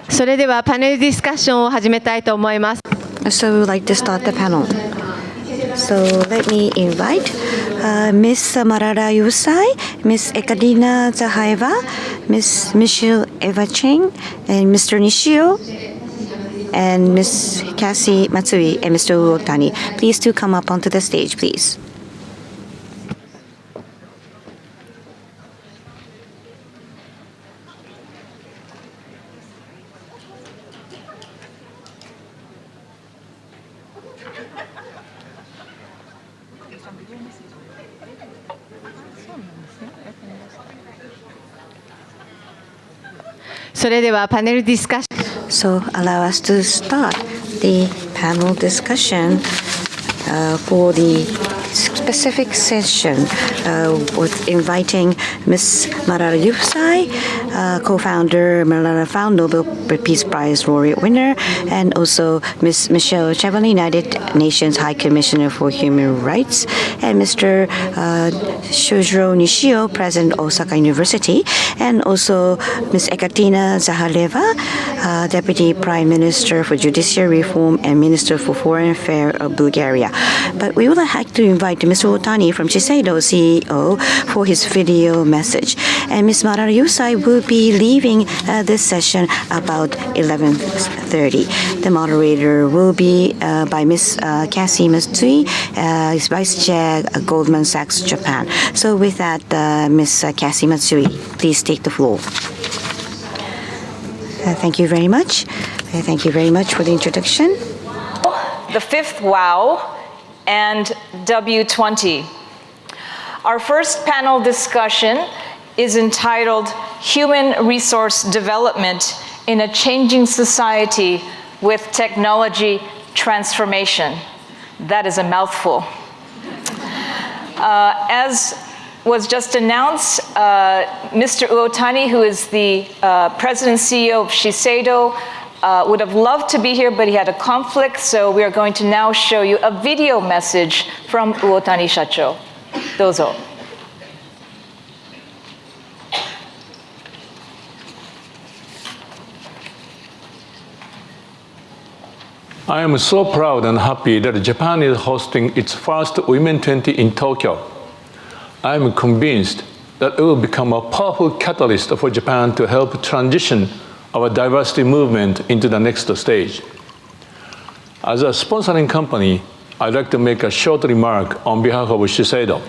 それではパネルディスカッションを始めたいと思います。So we would like to start the panel. So let me invite Ms. Marara Yusai, Ms. Ekaterina Zahaeva, Ms. Michelle Eva Cheng, and Mr. Nishio, and Ms. Cassie Matsui, and Mr. Uotani. Please do come up onto the stage, please. So allow us to start the panel discussion for the specific session with inviting Ms. Marara Yusai, co-founder, Malala Found Nobel Peace Prize laureate winner, and also Ms. Michelle Chevalier, United Nations High Commissioner for Human Rights, and Mr. Shujiro Nishio, President Osaka University, and also Ms. Ekaterina Zahaleva, Deputy Prime Minister for Judiciary Reform and Minister for Foreign Affairs of Bulgaria. But we would like to invite Mr. Otani from Shiseido, CEO, for his video message. And Ms. Marara Yusai will be leaving this session about 11:30. The moderator will be by Ms. Cassie Matsui, Vice Chair, Goldman Sachs Japan. So with that, Ms. Cassie Matsui, please take the floor. Thank you very much. Thank you very much for the introduction. The fifth WAW and W20. Our first panel discussion is entitled Human Resource Development in a Changing Society with Technology Transformation. That is a mouthful. As was just announced, Mr. Uotani, who is the President and CEO of Shiseido, would have loved to be here, but he had a conflict, so we are going to now show you a video message from Uotani Shacho. Dozo. I am so proud and happy that Japan is hosting its first Women 20 in Tokyo. I am convinced that it will become a powerful catalyst for Japan to help transition our diversity movement into the next stage. As a sponsoring company, I'd like to make a short remark on behalf of Shiseido.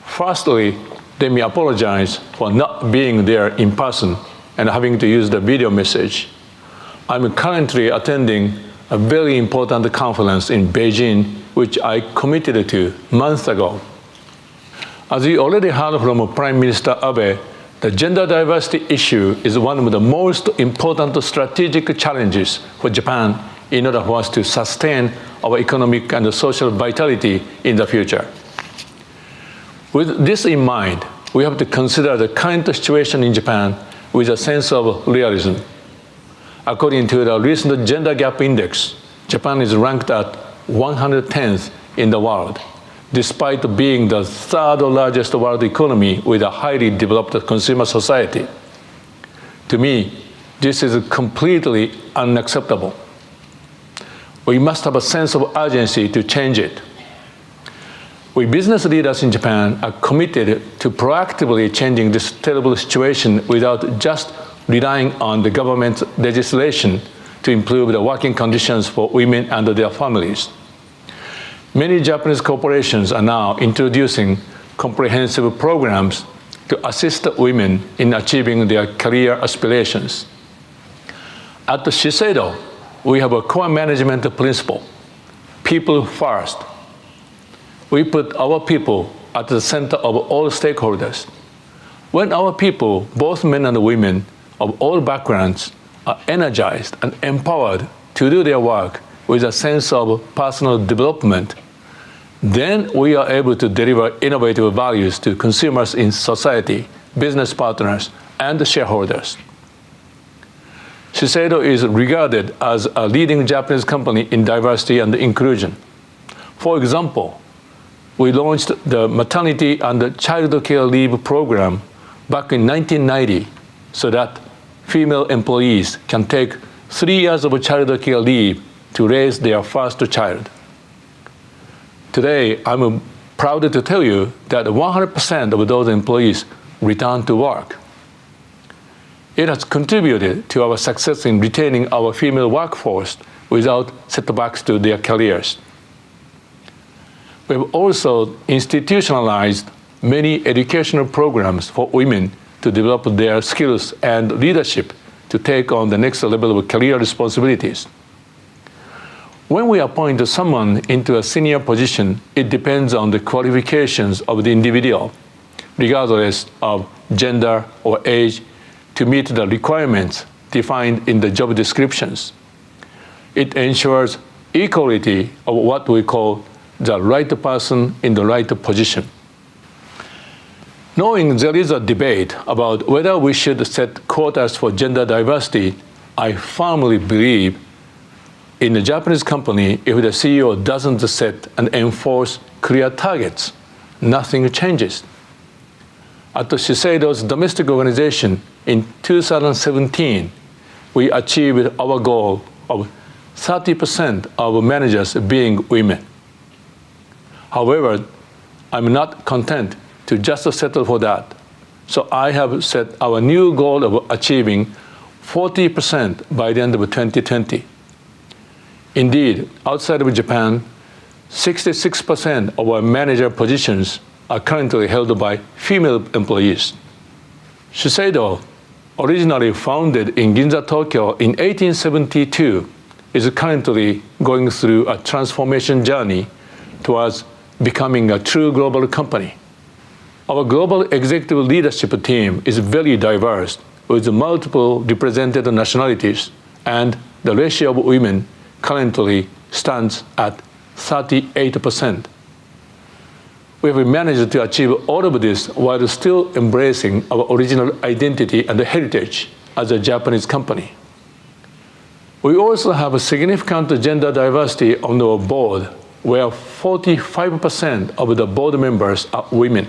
Firstly, let me apologize for not being there in person and having to use the video message. I'm currently attending a very important conference in Beijing, which I committed to months ago. As you already heard from Prime Minister Abe, the gender diversity issue is one of the most important strategic challenges for Japan in order for us to sustain our economic and social vitality in the future. With this in mind, we have to consider the current situation in Japan with a sense of realism. According to the recent Gender Gap Index, Japan is ranked at 110th in the world, despite being the third largest world economy with a highly developed consumer society. To me, this is completely unacceptable. We must have a sense of urgency to change it. We business leaders in Japan are committed to proactively changing this terrible situation without just relying on the government's legislation to improve the working conditions for women and their families. Many Japanese corporations are now introducing comprehensive programs to assist women in achieving their career aspirations. At Shiseido, we have a core management principle: people first. We put our people at the center of all stakeholders. When our people, both men and women of all backgrounds, are energized and empowered to do their work with a sense of personal development, then we are able to deliver innovative values to consumers in society, business partners, and shareholders. Shiseido is regarded as a leading Japanese company in diversity and inclusion. For example, we launched the maternity and child care leave program back in 1990 so that female employees can take 3 years of child care leave to raise their first child. Today, I'm proud to tell you that 100% of those employees return to work. It has contributed to our success in retaining our female workforce without setbacks to their careers. We've also institutionalized many educational programs for women to develop their skills and leadership to take on the next level of career responsibilities. When we appoint someone into a senior position, it depends on the qualifications of the individual, regardless of gender or age, to meet the requirements defined in the job descriptions. It ensures equality of what we call the right person in the right position. Knowing there is a debate about whether we should set quotas for gender diversity, I firmly believe in a Japanese company, if the CEO doesn't set and enforce clear targets, nothing changes. At the Shiseido's domestic organization in 2017, we achieved our goal of 30% of managers being women. However, I'm not content to just settle for that. So I have set our new goal of achieving 40% by the end of 2020. Indeed, outside of Japan, 66% of our manager positions are currently held by female employees. Shiseido, originally founded in Ginza, Tokyo in 1872, is currently going through a transformation journey towards becoming a true global company. Our global executive leadership team is very diverse, with multiple represented nationalities, and the ratio of women currently stands at 38%. We have managed to achieve all of this while still embracing our original identity and heritage as a Japanese company. We also have a significant gender diversity on our board, where 45% of the board members are women.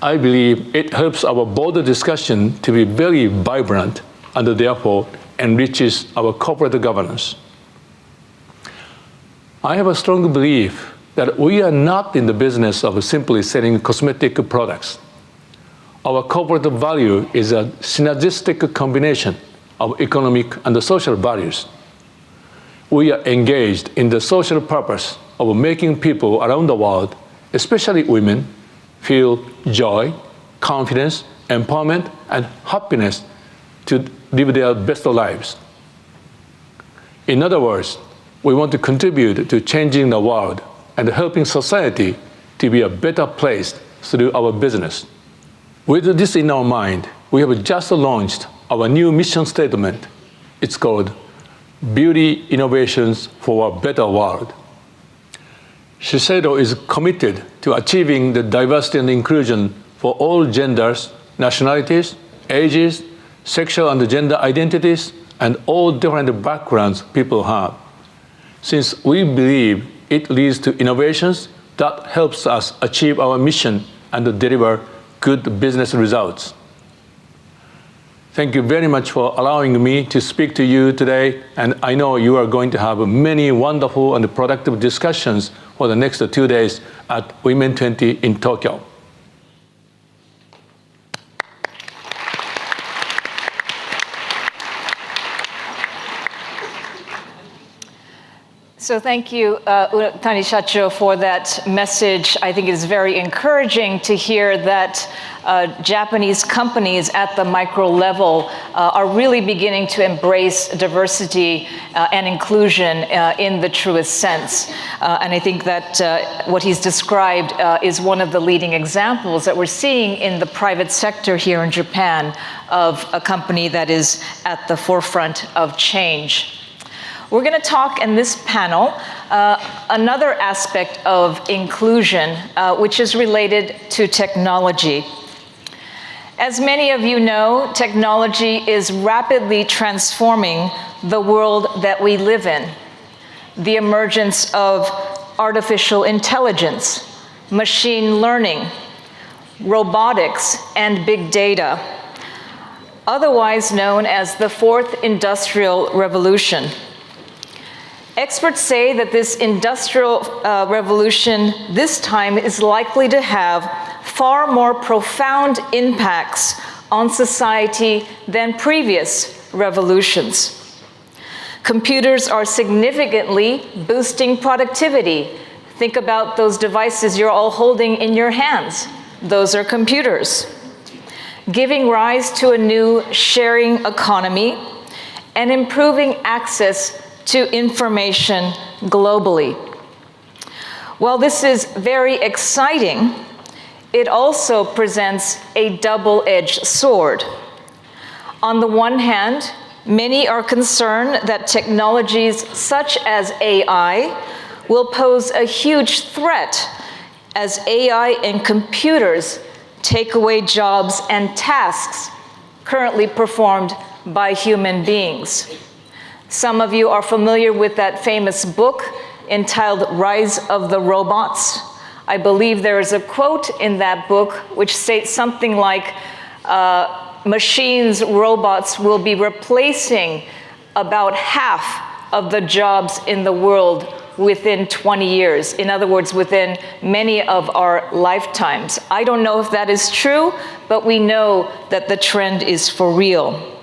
I believe it helps our board discussion to be very vibrant and therefore enriches our corporate governance. I have a strong belief that we are not in the business of simply selling cosmetic products. Our corporate value is a synergistic combination of economic and social values. We are engaged in the social purpose of making people around the world, especially women, feel joy, confidence, empowerment, and happiness to live their best lives. In other words, we want to contribute to changing the world and helping society to be a better place through our business. With this in our mind, we have just launched our new mission statement. It's called Beauty Innovations for a Better World. Shiseido is committed to achieving the diversity and inclusion for all genders, nationalities, ages, sexual and gender identities, and all different backgrounds people have, since we believe it leads to innovations that helps us achieve our mission and deliver good business results. Thank you very much for allowing me to speak to you today, and I know you are going to have many wonderful and productive discussions for the next 2 days at W20 in Tokyo. So thank you, Uotani Shacho, for that message. I think it is very encouraging to hear that Japanese companies at the micro level are really beginning to embrace diversity and inclusion in the truest sense. And I think that what he's described is one of the leading examples that we're seeing in the private sector here in Japan of a company that is at the forefront of change. We're going to talk in this panel another aspect of inclusion, which is related to technology. As many of you know, technology is rapidly transforming the world that we live in. The emergence of artificial intelligence, machine learning, robotics, and big data, otherwise known as the Fourth Industrial Revolution. Experts say that this industrial revolution this time is likely to have far more profound impacts on society than previous revolutions. Computers are significantly boosting productivity. Think about those devices you're all holding in your hands. Those are computers. Giving rise to a new sharing economy and improving access to information globally. While this is very exciting, it also presents a double-edged sword. On the one hand, many are concerned that technologies such as AI will pose a huge threat as AI and computers take away jobs and tasks currently performed by human beings. Some of you are familiar with that famous book entitled Rise of the Robots. I believe there is a quote in that book which states something like, machines, robots will be replacing about half of the jobs in the world within 20 years. In other words, within many of our lifetimes. I don't know if that is true, but we know that the trend is for real.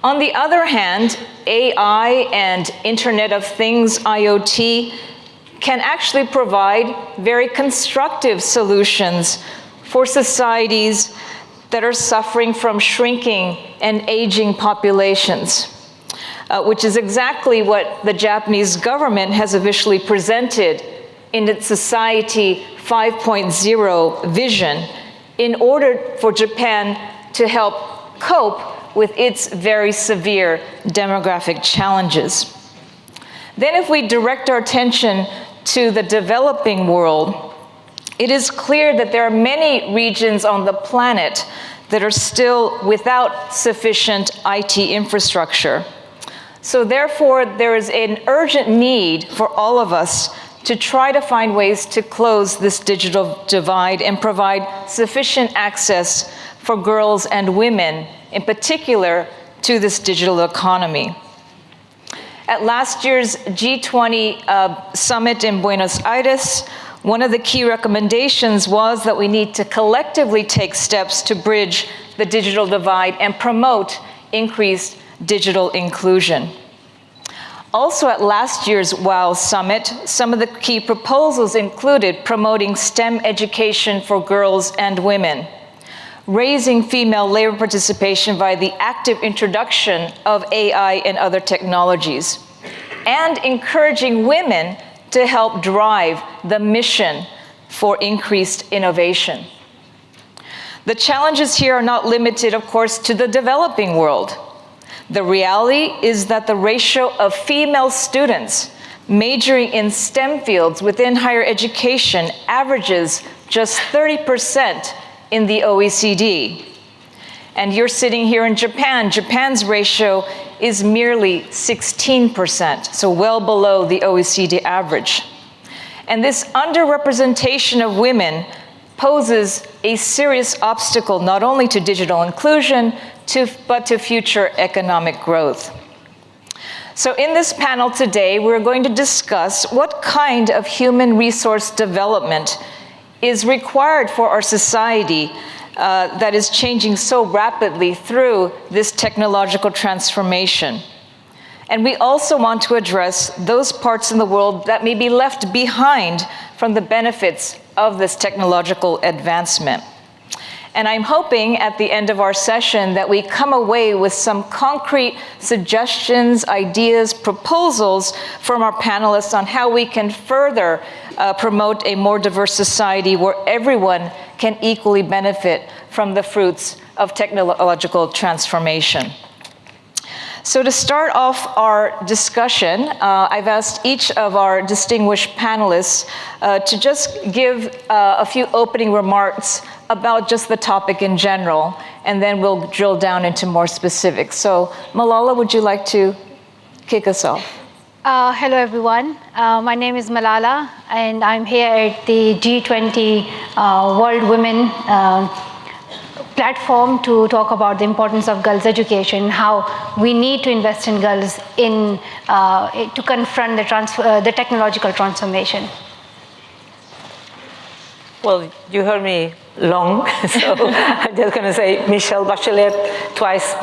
On the other hand, AI and Internet of Things, IoT, can actually provide very constructive solutions for societies that are suffering from shrinking and aging populations, which is exactly what the Japanese government has officially presented in its Society 5.0 vision in order for Japan to help cope with its very severe demographic challenges. Then if we direct our attention to the developing world, it is clear that there are many regions on the planet that are still without sufficient IT infrastructure. So therefore, there is an urgent need for all of us to try to find ways to close this digital divide and provide sufficient access for girls and women, in particular, to this digital economy. At last year's G20 summit in Buenos Aires, one of the key recommendations was that we need to collectively take steps to bridge the digital divide and promote increased digital inclusion. Also at last year's WAW summit, some of the key proposals included promoting STEM education for girls and women, raising female labor participation by the active introduction of AI and other technologies, and encouraging women to help drive the mission for increased innovation. The challenges here are not limited, of course, to the developing world. The reality is that the ratio of female students majoring in STEM fields within higher education averages just 30% in the OECD. And you're sitting here in Japan. Japan's ratio is merely 16%, so well below the OECD average. And this underrepresentation of women poses a serious obstacle not only to digital inclusion, but to future economic growth. So in this panel today, we're going to discuss what kind of human resource development is required for our society that is changing so rapidly through this technological transformation. And we also want to address those parts in the world that may be left behind from the benefits of this technological advancement. And I'm hoping at the end of our session that we come away with some concrete suggestions, ideas, proposals from our panelists on how we can further promote a more diverse society where everyone can equally benefit from the fruits of technological transformation. So to start off our discussion, I've asked each of our distinguished panelists to just give a few opening remarks about just the topic in general, and then we'll drill down into more specifics. So Malala, would you like to kick us off? Hello, everyone. My name is Malala, and I'm here at the G20 World Women platform to talk about the importance of girls' education, how we need to invest in girls to confront the technological transformation. Well, you heard me long, so I'm just going to say Michelle Bachelet, twice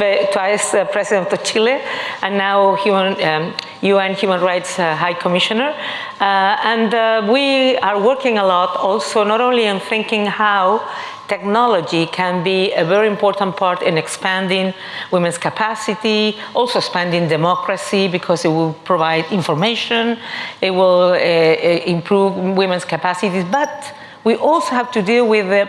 President of Chile, and now UN Human Rights High Commissioner. We are working a lot also, not only in thinking how technology can be a very important part in expanding women's capacity, also expanding democracy, because it will provide information, it will improve women's capacities, but we also have to deal with the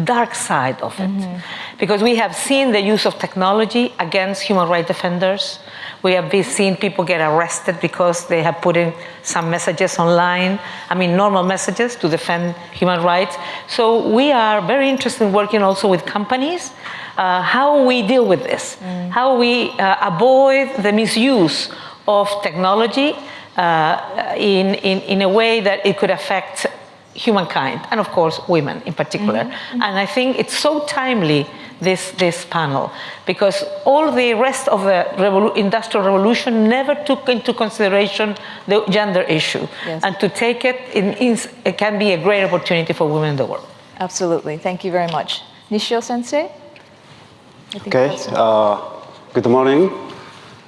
dark side of it, because we have seen the use of technology against human rights defenders. We have seen people get arrested because they have put in some messages online, normal messages to defend human rights. So we are very interested in working also with companies, how we deal with this, how we avoid the misuse of technology in a way that it could affect humankind, and of course women in particular. And I think it's so timely, this panel, because all the rest of the Industrial Revolution never took into consideration the gender issue. Yes. And to take it, it can be a great opportunity for women in the world. Absolutely. Thank you very much. Nishio Sensei? Okay. Good morning.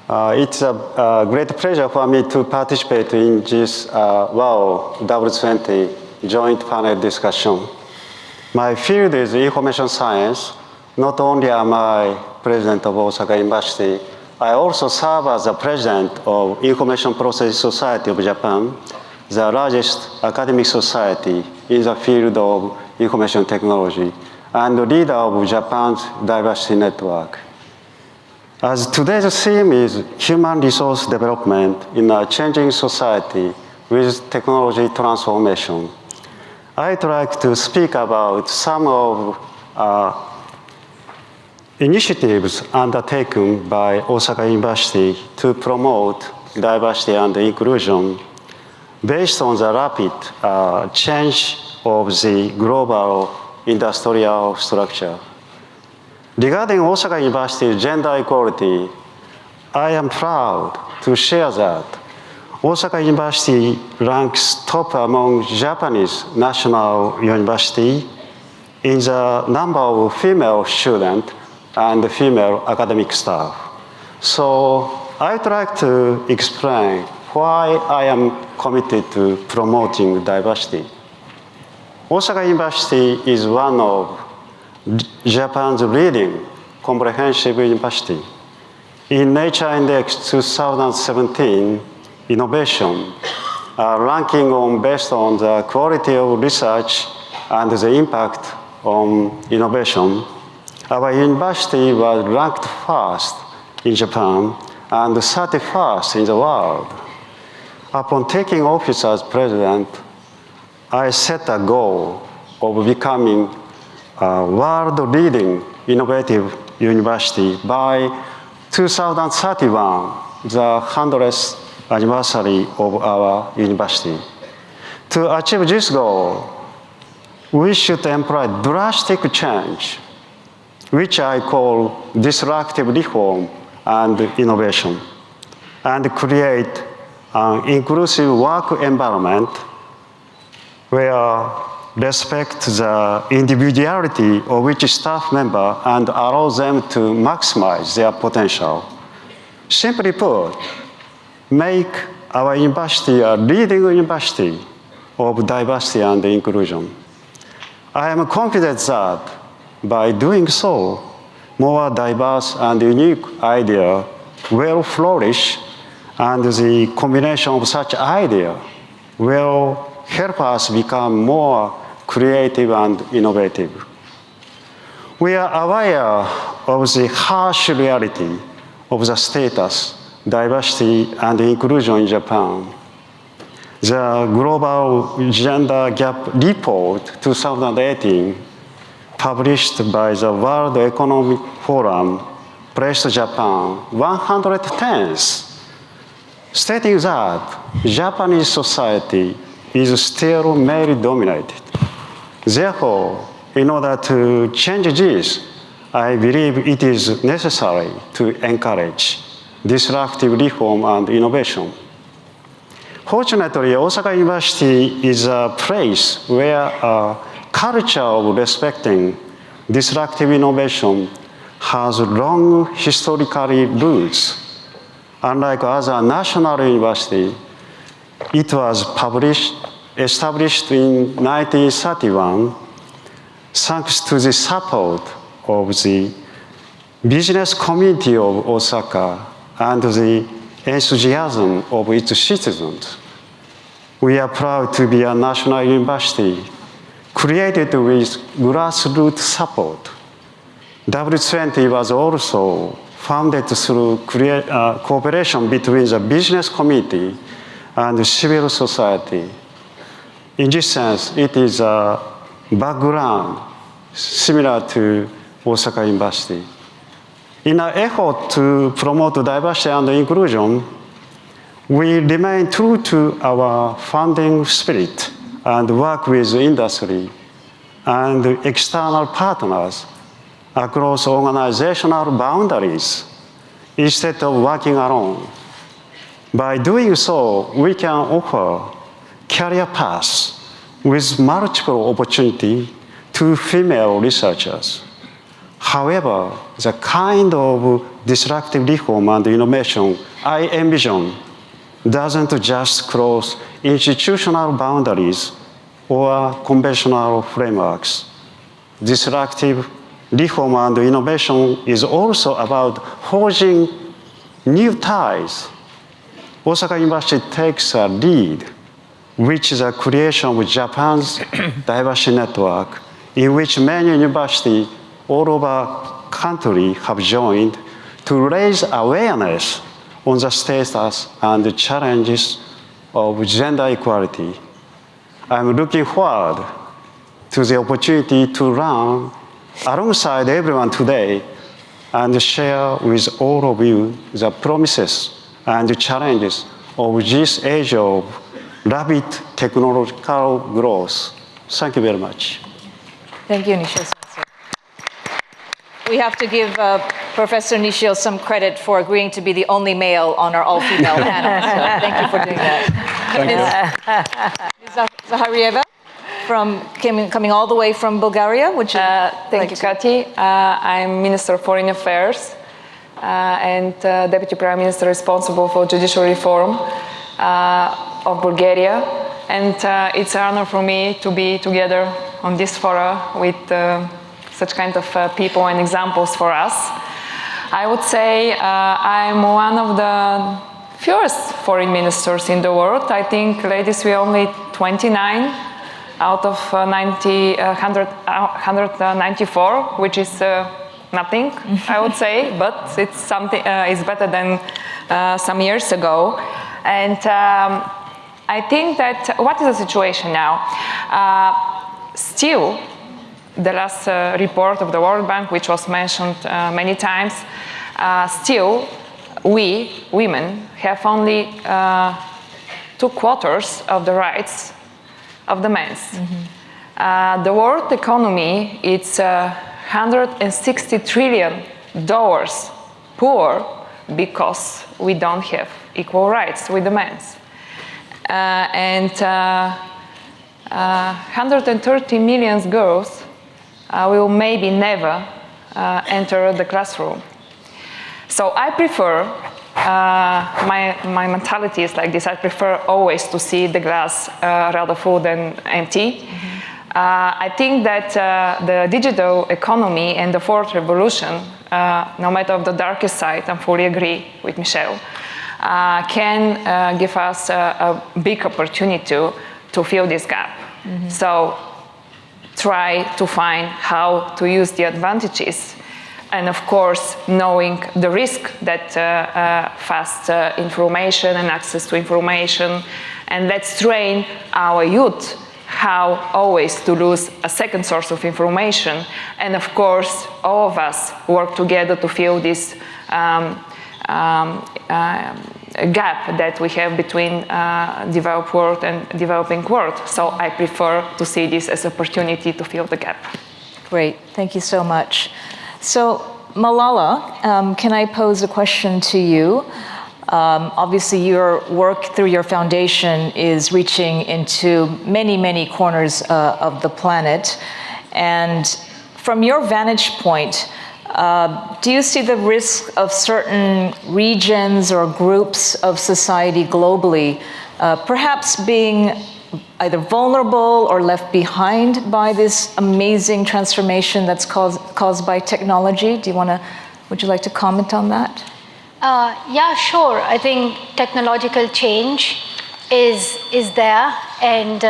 It's a great pleasure for me to participate in this WAW W20 joint panel discussion. My field is information science. Not only am I president of Osaka University, I also serve as the president of Information Process Society of Japan, the largest academic society in the field of information technology, and the leader of Japan's diversity network. As today's theme is human resource development in a changing society with technology transformation, I'd like to speak about some of initiatives undertaken by Osaka University to promote diversity and inclusion based on the rapid change of the global industrial structure. Regarding Osaka University's gender equality, I am proud to share that Osaka University ranks top among Japanese national university in the number of female students and female academic staff. So I'd like to explain why I am committed to promoting diversity. Osaka University is one of Japan's leading comprehensive university. In Nature Index 2017, innovation, ranking based on the quality of research and the impact on innovation, our university was ranked first in Japan and 31st in the world. Upon taking office as president, I set a goal of becoming a world-leading innovative university by 2031, the 100th anniversary of our university. To achieve this goal, we should employ drastic change, which I call disruptive reform and innovation, and create an inclusive work environment where respect the individuality of each staff member and allow them to maximize their potential. Simply put, make our university a leading university of diversity and inclusion. I am confident that by doing so, more diverse and unique ideas will flourish, and the combination of such ideas will help us become more creative and innovative. We are aware of the harsh reality of the status, diversity, and inclusion in Japan. The Global Gender Gap Report 2018, published by the World Economic Forum, placed Japan 110th, stating that Japanese society is still male-dominated. Therefore, in order to change this, I believe it is necessary to encourage disruptive reform and innovation. Fortunately, Osaka University is a place where a culture of respecting disruptive innovation has long historical roots. Unlike other national universities, it was established in 1931 thanks to the support of the business community of Osaka and the enthusiasm of its citizens. We are proud to be a national university created with grassroots support. W20 was also founded through cooperation between the business community and civil society. In this sense, it is a background similar to Osaka University. In an effort to promote diversity and inclusion, we remain true to our founding spirit and work with industry and external partners across organizational boundaries instead of working alone. By doing so, we can offer career paths with multiple opportunities to female researchers. However, the kind of disruptive reform and innovation I envision doesn't just cross institutional boundaries or conventional frameworks. Disruptive reform and innovation is also about forging new ties. Osaka University takes a lead, which is the creation of Japan's diversity network, in which many universities all over the country have joined to raise awareness on the status and the challenges of gender equality. I'm looking forward to the opportunity to run alongside everyone today and share with all of you the promises and the challenges of this age of rapid technological growth. Thank you very much. Thank you, Nishio. We have to give Professor Nishio some credit for agreeing to be the only male on our all-female panel. So thank you for doing that. Ms. Zaharieva, coming all the way from Bulgaria, which thank you, Kati. I'm Minister of Foreign Affairs and Deputy Prime Minister responsible for judicial reform of Bulgaria. And it's an honor for me to be together on this forum with such kind of people and examples for us. I would say I'm one of the fewest foreign ministers in the world. I think, ladies, we're only 29 out of 194, which is nothing, I would say, but it's something. It's better than some years ago. And I think that what is the situation now? Still, the last report of the World Bank, which was mentioned many times, still we, women, have only 2/4 of the rights of the men. Mm-hmm. The world economy, it's $160 trillion poor because we don't have equal rights with the men. And 130 million girls will maybe never enter the classroom. So I prefer, my mentality is like this, I prefer always to see the glass rather full than empty. Mm-hmm. I think that the digital economy and the fourth revolution, no matter of the darkest side, I fully agree with Michelle, can give us a big opportunity to fill this gap. Mm-hmm. So try to find how to use the advantages, and of course knowing the risk that fast information and access to information, and let's train our youth how always to lose a second source of information, and of course all of us work together to fill this gap that we have between developed world and developing world. So I prefer to see this as an opportunity to fill the gap. Great, thank you so much. So Malala, can I pose a question to you? Obviously, your work through your foundation is reaching into many, many corners of the planet. And from your vantage point, do you see the risk of certain regions or groups of society globally perhaps being either vulnerable or left behind by this amazing transformation that's caused by technology? Would you like to comment on that? Yeah, sure. I think technological change is there, and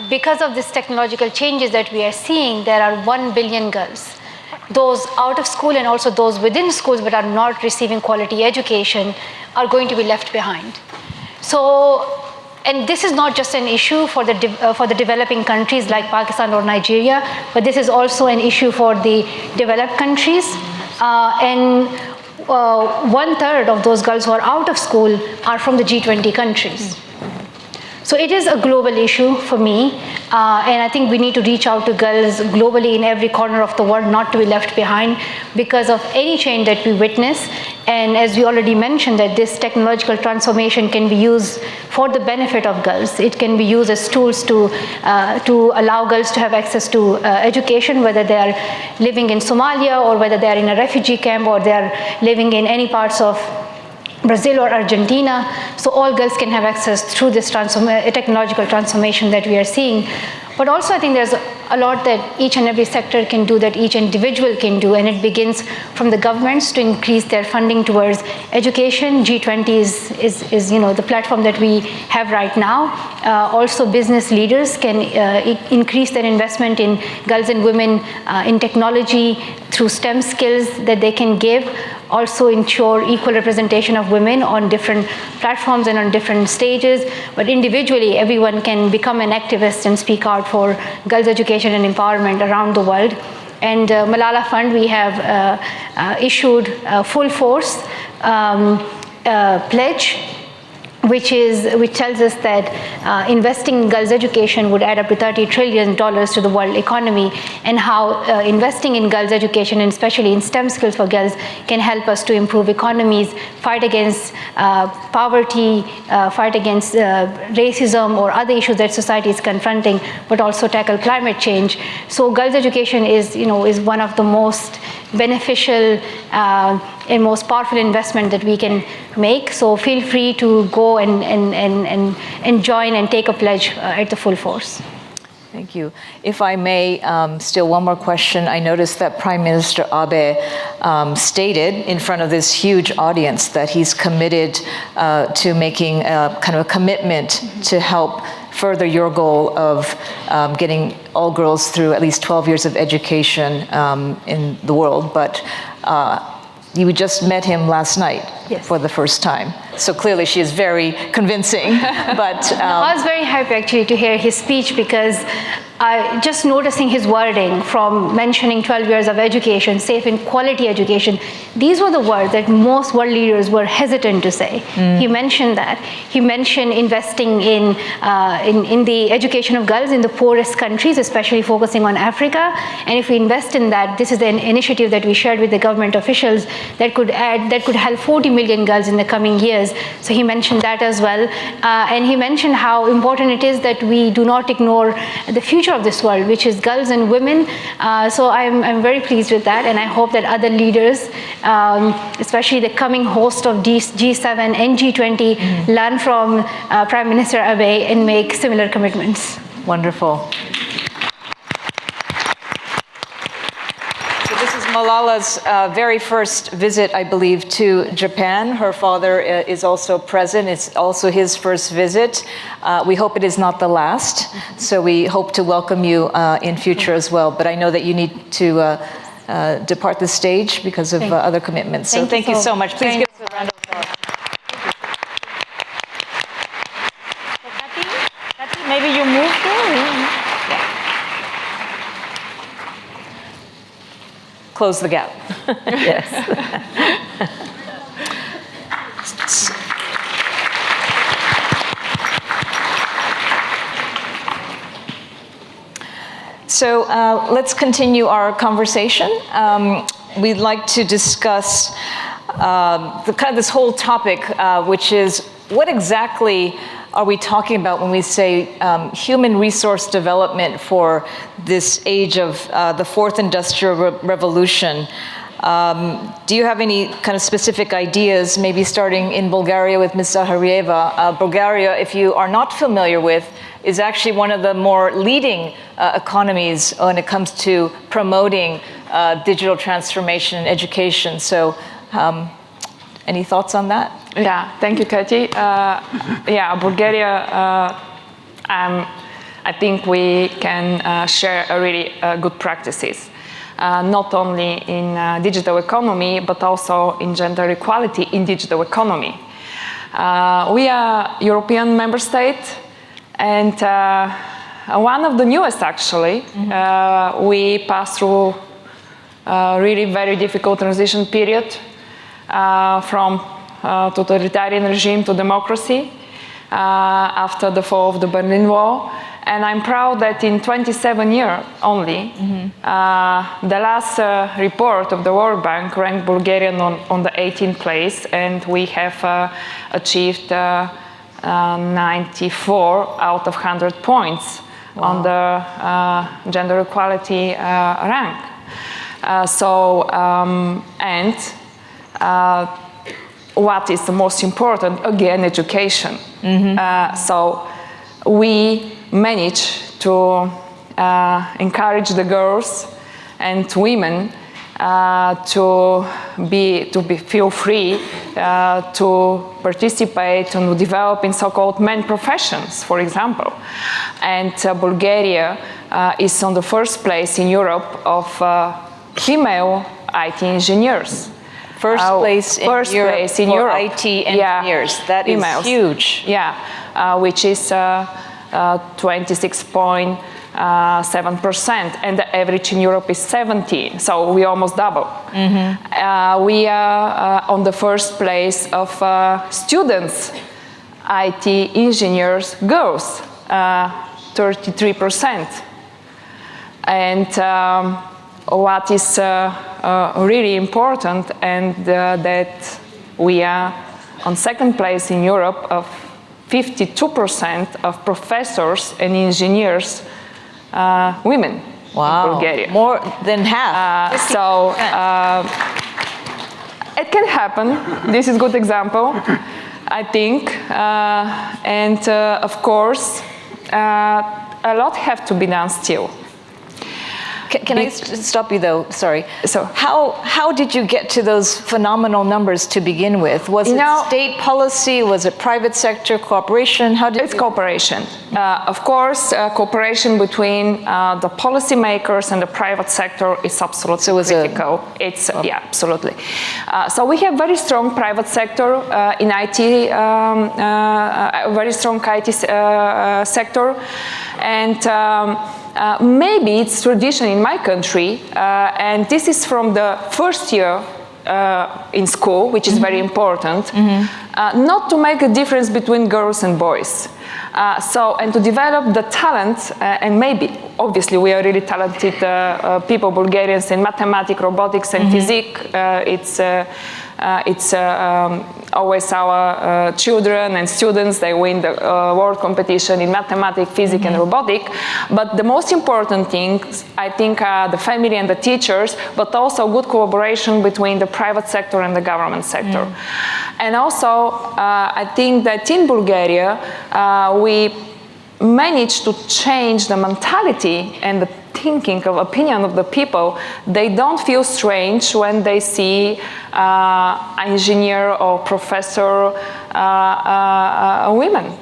because of this technological changes that we are seeing, there are 1 billion girls, those out of school and also those within schools but are not receiving quality education, are going to be left behind. So, and this is not just an issue for the developing countries like Pakistan or Nigeria, but this is also an issue for the developed countries. And 1/3 of those girls who are out of school are from the G20 countries. So it is a global issue for me, and I think we need to reach out to girls globally in every corner of the world, not to be left behind because of any change that we witness. And as we already mentioned, that this technological transformation can be used for the benefit of girls. It can be used as tools to allow girls to have access to education, whether they are living in Somalia or whether they are in a refugee camp or they are living in any parts of Brazil or Argentina. So all girls can have access through this technological transformation that we are seeing. But also I think there's a lot that each and every sector can do, that each individual can do, and it begins from the governments to increase their funding towards education. G20 is the platform that we have right now. Also business leaders can increase their investment in girls and women in technology through STEM skills that they can give. Also ensure equal representation of women on different platforms and on different stages. But individually, everyone can become an activist and speak out for girls' education and empowerment around the world. And Malala Fund, we have issued a full force pledge, which tells us that investing in girls' education would add up to $30 trillion to the world economy, and how investing in girls' education, and especially in STEM skills for girls, can help us to improve economies, fight against poverty, fight against racism or other issues that society is confronting, but also tackle climate change. So girls' education is one of the most beneficial and most powerful investment that we can make. So feel free to go and join and take a pledge at the full force. Thank you. If I may, still one more question. I noticed that Prime Minister Abe stated in front of this huge audience that he's committed to making kind of a commitment to help further your goal of getting all girls through at least 12 years of education in the world. But you just met him last night. Yes. For the first time. So clearly she is very convincing. But I was very happy actually to hear his speech, because just noticing his wording from mentioning 12 years of education, safe and quality education, these were the words that most world leaders were hesitant to say. He mentioned that. He mentioned investing in the education of girls in the poorest countries, especially focusing on Africa. And if we invest in that, this is an initiative that we shared with the government officials that could help 40 million girls in the coming years. So he mentioned that as well. And he mentioned how important it is that we do not ignore the future of this world, which is girls and women. So I'm very pleased with that, and I hope that other leaders, especially the coming host of G7 and G20, learn from Prime Minister Abe and make similar commitments. wonderful. Malala's very first visit, I believe, to Japan. Her father is also present. It's also his first visit. We hope it is not the last. So we hope to welcome you in future as well. But I know that you need to depart the stage because of other commitments. So thank you so much. Please give us a round of applause. Maybe you move there. Close the gap. Yes. So let's continue our conversation. We'd like to discuss this whole topic, which is what exactly are we talking about when we say human resource development for this age of the fourth industrial revolution? Do you have any kind of specific ideas, maybe starting in Bulgaria with Ms. Zaharieva? Bulgaria, if you are not familiar with, is actually one of the more leading economies when it comes to promoting digital transformation and education. So any thoughts on that? Yeah, thank you, Katie. Yeah, Bulgaria, I think we can share really good practices, not only in digital economy, but also in gender equality in digital economy. We are European member state, and one of the newest, actually. We passed through a really very difficult transition period from totalitarian regime to democracy after the fall of the Berlin Wall. And I'm proud that in 27 years only, the last report of the World Bank ranked Bulgaria on the 18th place, and we have achieved 94 out of 100 points on the gender equality rank. What is the most important? Again, education. So we managed to encourage the girls and women to feel free to participate and develop in so-called men professions, for example. And Bulgaria is on the first place in Europe of female IT engineers. First place in Europe for IT engineers. Yeah, that females. Is huge. Yeah, which is 26.7%, and the average in Europe is 17%, so we almost double. We are on the first place of students, IT engineers, girls, 33%. And what is really important, and that we are on second place in Europe of 52% of professors and engineers women in Bulgaria. More than half. It can happen. This is a good example, I think. And of course, a lot have to be done still. Can I stop you though? Sorry. So how did you get to those phenomenal numbers to begin with? Was it state policy? Was it private sector cooperation? It's cooperation. Of course, cooperation between the policymakers and the private sector is absolutely critical. Yeah, absolutely. So we have very strong private sector in IT, very strong IT sector, and maybe it's tradition in my country, and this is from the first year in school, which is very important, not to make a difference between girls and boys. And to develop the talent, and maybe, obviously, we are really talented people, Bulgarians, in mathematics, robotics, and physics. It's always our children and students, they win the world competition in mathematics, physics, and robotics. But the most important things, I think, are the family and the teachers, but also good collaboration between the private sector and the government sector. And also, I think that in Bulgaria, we managed to change the mentality and the thinking of opinion of the people. They don't feel strange when they see engineer or professor women.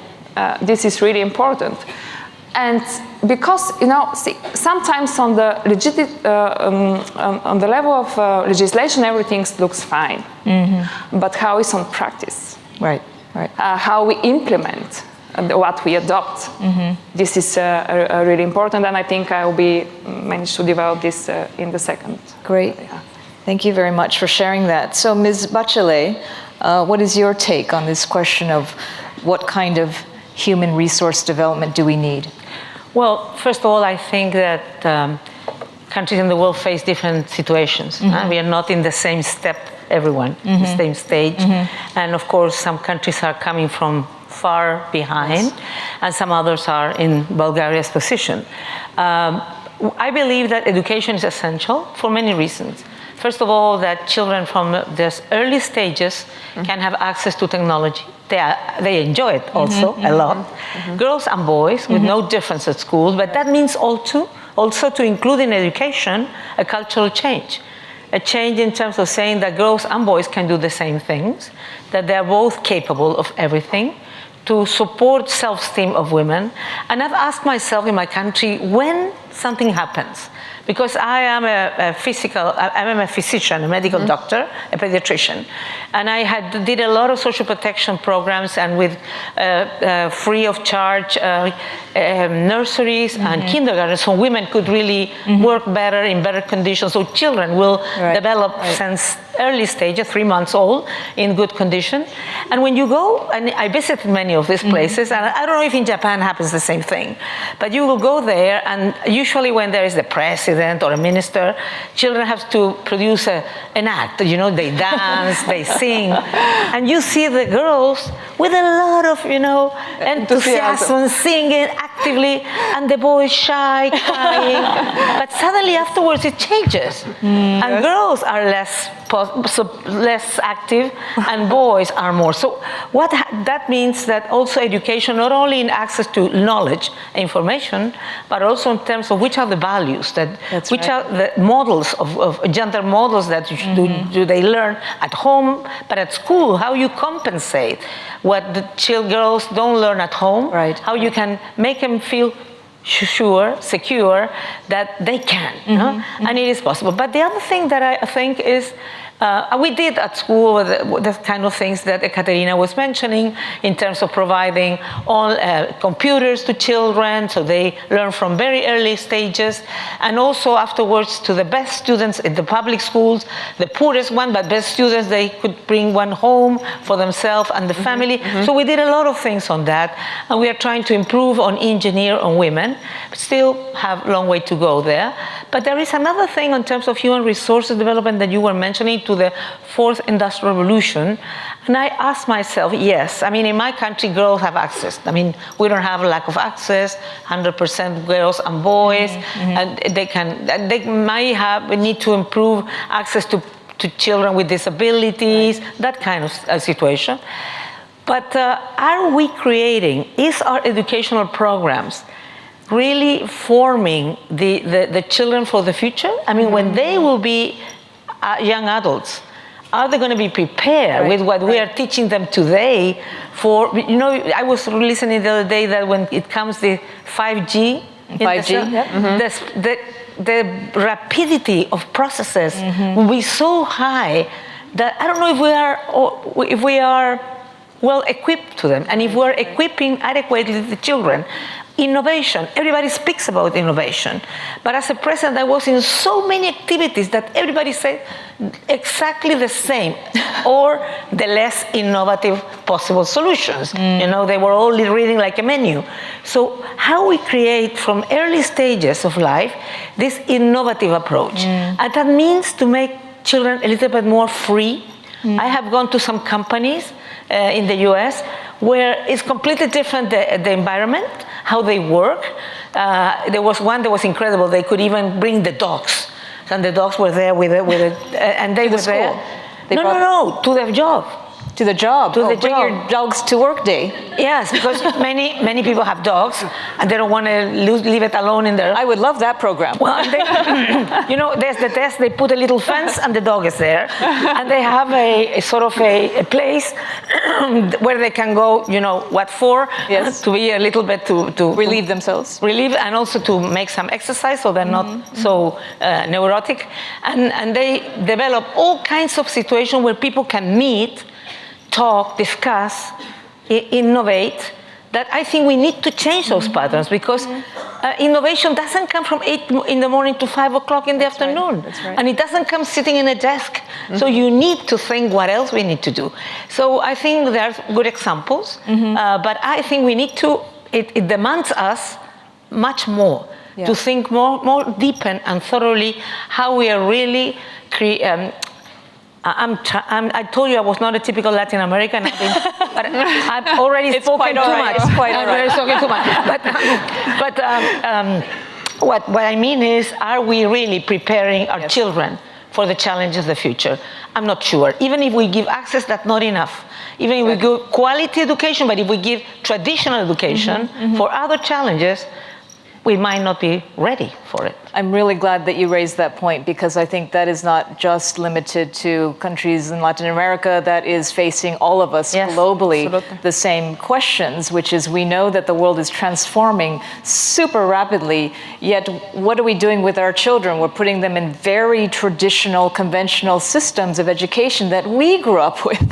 This is really important. And because, see, sometimes on the level of legislation, everything looks fine. But how is on practice? Right. How we implement what we adopt. This is really important, and I think I will manage to develop this in the second. Great. Thank you very much for sharing that. So, Ms. Bachelet, what is your take on this question of what kind of human resource development do we need? Well, first of all, I think that countries in the world face different situations. We are not in the same step, everyone, the same stage. And of course, some countries are coming from far behind, and some others are in Bulgaria's position. I believe that education is essential for many reasons. First of all, that children from these early stages can have access to technology. They enjoy it also a lot. Girls and boys with no difference at school, but that means also to include in education a cultural change. A change in terms of saying that girls and boys can do the same things, that they're both capable of everything, to support self-esteem of women. And I've asked myself in my country when something happens, because I am a physician, a medical doctor, a pediatrician, and I did a lot of social protection programs and with free of charge nurseries and kindergartens, so women could really work better in better conditions, so children will develop since early stages, 3 months old, in good condition. And when you go, and I visited many of these places, and I don't know if in Japan happens the same thing, but you will go there, and usually when there is the president or a minister, children have to produce an act. You know, they dance, they sing, and you see the girls with a lot of, enthusiasm, singing actively, and the boys shy, crying. But suddenly afterwards it changes, and girls are less active, and boys are more. So that means that also education, not only in access to knowledge, information, but also in terms of which are the values, which are the models of gender models that do they learn at home, but at school, how you compensate what the girls don't learn at home, how you can make them feel secure that they can, and it is possible. But the other thing that I think is, we did at school the kind of things that Ekaterina was mentioning in terms of providing all computers to children, so they learn from very early stages, and also afterwards to the best students in the public schools, the poorest one, but best students, they could bring one home for themselves and the family. So we did a lot of things on that, and we are trying to improve on engineer on women, but still have a long way to go there. But there is another thing in terms of human resources development that you were mentioning, to the fourth industrial revolution. And I asked myself, yes, I mean, in my country, girls have access. I mean, we don't have a lack of access, 100% girls and boys, and they might need to improve access to children with disabilities, that kind of situation. But are we creating, is our educational programs really forming the children for the future? I mean, when they will be young adults, are they going to be prepared with what we are teaching them today for, I was listening the other day that when it comes the 5G, the rapidity of processes will be so high that I don't know if we are well equipped to them, and if we're equipping adequately the children. Innovation, everybody speaks about innovation, but as a president I was in so many activities that everybody said exactly the same or the less innovative possible solutions. They were all reading like a menu. So how we create from early stages of life this innovative approach, and that means to make children a little bit more free. I have gone to some companies in the US where it's completely different, the environment, how they work. There was one that was incredible. They could even bring the dogs, and the dogs were there with it, and they were there. No, to their job. To the job. To the bring job. your dogs to work day. Yes, because many people have dogs and they don't want to leave it alone in their. I would love that program. Well, there's the test. They put a little fence and the dog is there, and they have a sort of a place where they can go. What for? Yes. To be a little bit to relieve themselves. Relieve, and also to make some exercise so they're not so neurotic, and they develop all kinds of situations where people can meet, talk, discuss, innovate, that I think we need to change those patterns, because innovation doesn't come from 8 in the morning to 5 o'clock in the afternoon. That's right. And it doesn't come sitting in a desk. So you need to think what else we need to do. So I think there are good examples, but I think we need to, it demands us much more, to think more deep and thoroughly how we are really I told you I was not a typical Latin American, but I've already spoken too much. It's quite all right. I've already spoken too much. But what I mean is, are we really preparing our children for the challenges of the future? I'm not sure. Even if we give access, that's not enough. Even if we give quality education, but if we give traditional education for other challenges, we might not be ready for it. I'm really glad that you raised that point, because I think that is not just limited to countries in Latin America. That is facing all of us globally, the same questions, which is, we know that the world is transforming super rapidly, yet what are we doing with our children? We're putting them in very traditional, conventional systems of education that we grew up with.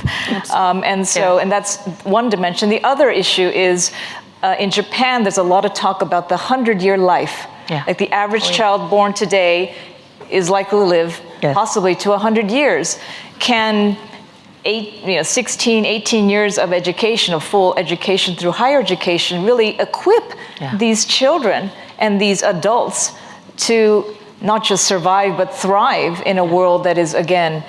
And that's one dimension. The other issue is, in Japan, there's a lot of talk about the 100-year life. Like the average child born today is likely to live possibly to 100 years. Can 16, 18 years of education, of full education through higher education, really equip these children and these adults to not just survive, but thrive in a world that is, again,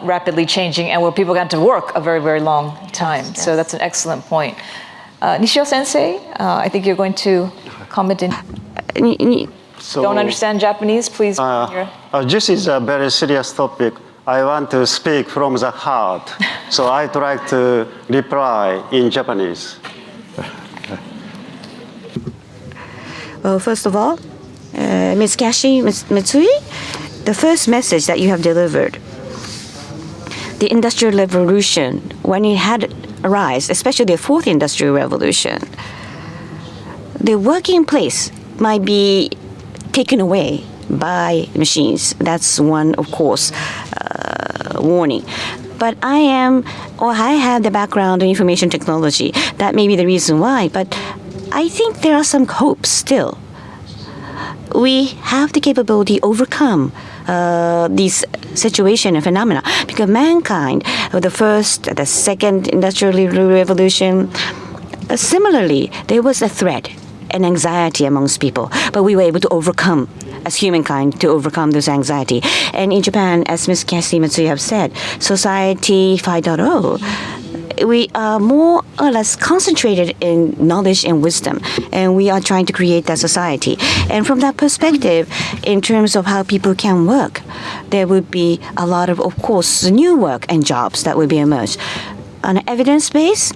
rapidly changing, and where people got to work a very, very long time. So that's an excellent point. Nishio Sensei, I think you're going to comment in. Don't understand Japanese, please. This is a very serious topic. I want to speak from the heart, so I'd like to reply in Japanese. Well, first of all, Ms. Kashi Mitsui, the first message that you have delivered, the Industrial Revolution, when it had arise, especially the fourth industrial revolution, the working place might be taken away by machines. That's one, of course, warning. But I have the background in information technology. That may be the reason why, but I think there are some hopes still. We have the capability to overcome these situation and phenomena, because mankind, the first, the second industrial revolution, similarly, there was a threat and anxiety amongst people, but we were able to overcome, as humankind, to overcome this anxiety. And in Japan, as Ms. Kashi Matsui have said, Society 5.0, we are more or less concentrated in knowledge and wisdom, and we are trying to create that society. And from that perspective, in terms of how people can work, there would be a lot of course, new work and jobs that will be emerged. On an evidence base,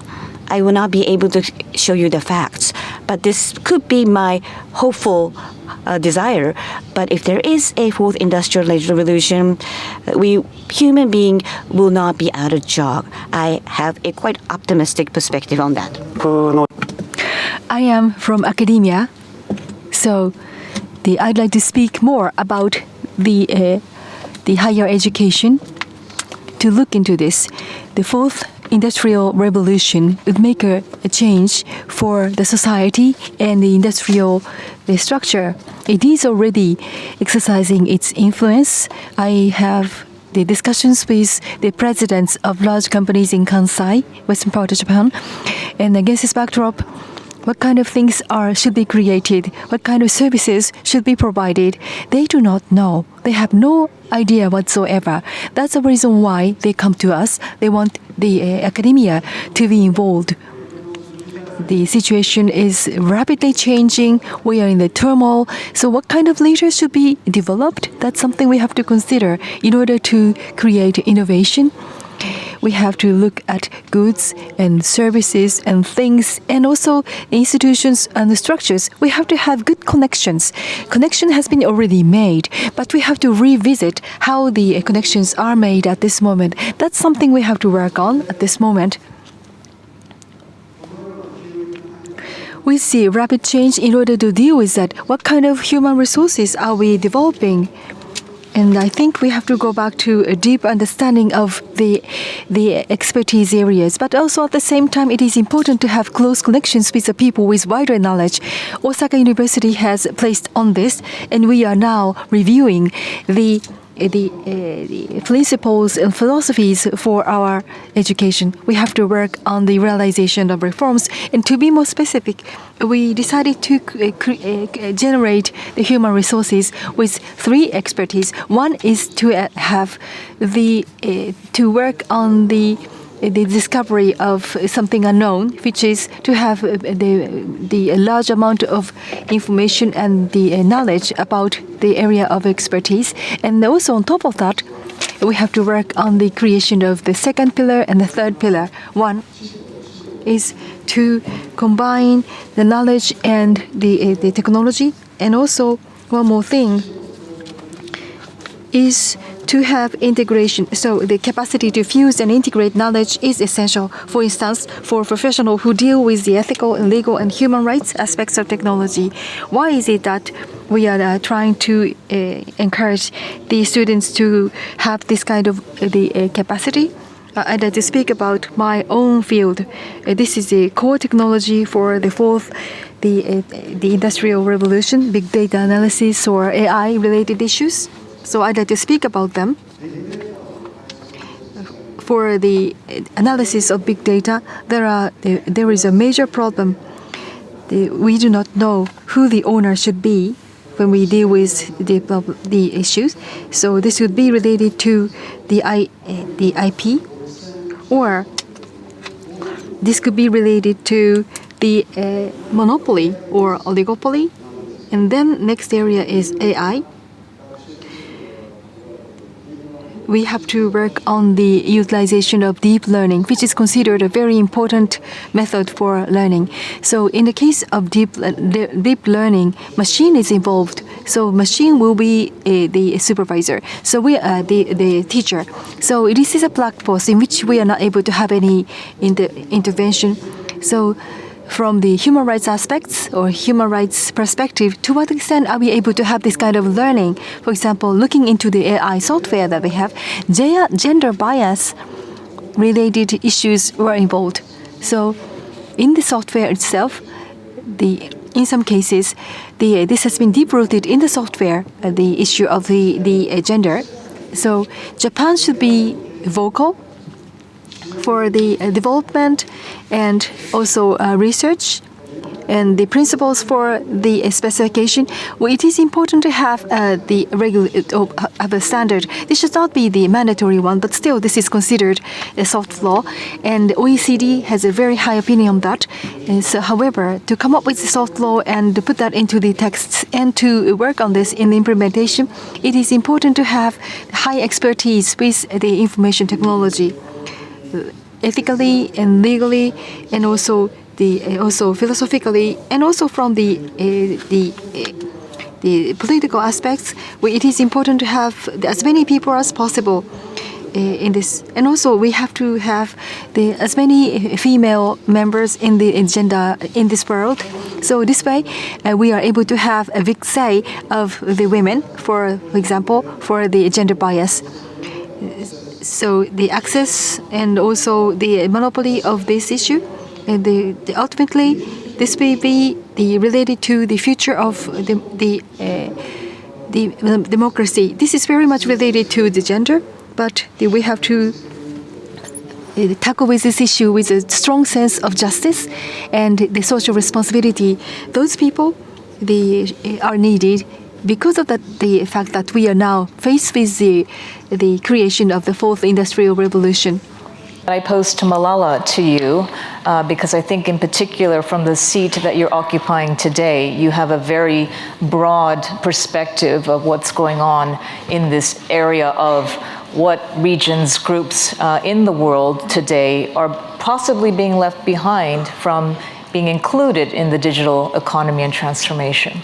I will not be able to show you the facts, but this could be my hopeful desire. But if there is a fourth industrial revolution, we human beings will not be out of job. I have a quite optimistic perspective on that. I am from academia, so I'd like to speak more about the higher education. To look into this, the fourth industrial revolution would make a change for the society and the industrial structure. It is already exercising its influence. I have the discussions with the presidents of large companies in Kansai, western part of Japan, and against this backdrop, what kind of things should be created, what kind of services should be provided, they do not know. They have no idea whatsoever. That's the reason why they come to us. They want the academia to be involved. The situation is rapidly changing. We are in the turmoil. So what kind of leaders should be developed? That's something we have to consider in order to create innovation. We have to look at goods and services and things, and also institutions and the structures. We have to have good connections. Connection has been already made, but we have to revisit how the connections are made at this moment. That's something we have to work on at this moment. We see rapid change. In order to deal with that, what kind of human resources are we developing? And I think we have to go back to a deep understanding of the expertise areas. But also at the same time, it is important to have close connections with the people with wider knowledge. Osaka University has placed on this, and we are now reviewing the the principles and philosophies for our education. We have to work on the realization of reforms. And to be more specific, we decided to generate the human resources with 3 expertise. One is to have to work on the discovery of something unknown, which is to have the large amount of information and the knowledge about the area of expertise. And also on top of that, we have to work on the creation of the second pillar and the third pillar. One is to combine the knowledge and the technology. And also one more thing is to have integration. So the capacity to fuse and integrate knowledge is essential. For instance, for professionals who deal with the ethical and legal and human rights aspects of technology. Why is it that we are trying to encourage the students to have this kind of capacity? I'd like to speak about my own field. This is a core technology for the fourth, the industrial revolution, big data analysis or AI related issues. So I'd like to speak about them. For the analysis of big data, there is a major problem. We do not know who the owner should be when we deal with the issues. So this would be related to the IP, or this could be related to the monopoly or oligopoly. And then next area is AI. We have to work on the utilization of deep learning, which is considered a very important method for learning. So in the case of deep learning, machine is involved. So machine will be the supervisor. So we are the teacher. So this is a black box in which we are not able to have any intervention. So from the human rights aspects or human rights perspective, to what extent are we able to have this kind of learning? For example, looking into the AI software that we have, gender bias related issues were involved. So in the software itself, in some cases, this has been deep-rooted in the software, the issue of the gender. So Japan should be vocal for the development and also research and the principles for the specification. Well, it is important to have have a standard. This should not be the mandatory one, but still this is considered a soft law, and OECD has a very high opinion on that. And so, however, to come up with the soft law and to put that into the texts and to work on this in the implementation, it is important to have high expertise with the information technology, ethically and legally, and also philosophically, and also from the political aspects. It is important to have as many people as possible in this, and also we have to have as many female members in the agenda in this world. So this way, we are able to have a big say of the women, for example, for the gender bias. So the access and also the monopoly of this issue, and ultimately this will be related to the future of the democracy. This is very much related to the gender, but we have to tackle with this issue with a strong sense of justice and the social responsibility. Those people are needed because of the fact that we are now faced with the creation of the fourth industrial revolution. I pose to Malala to you, because I think in particular from the seat that you're occupying today, you have a very broad perspective of what's going on in this area of what regions, groups in the world today are possibly being left behind from being included in the digital economy and transformation.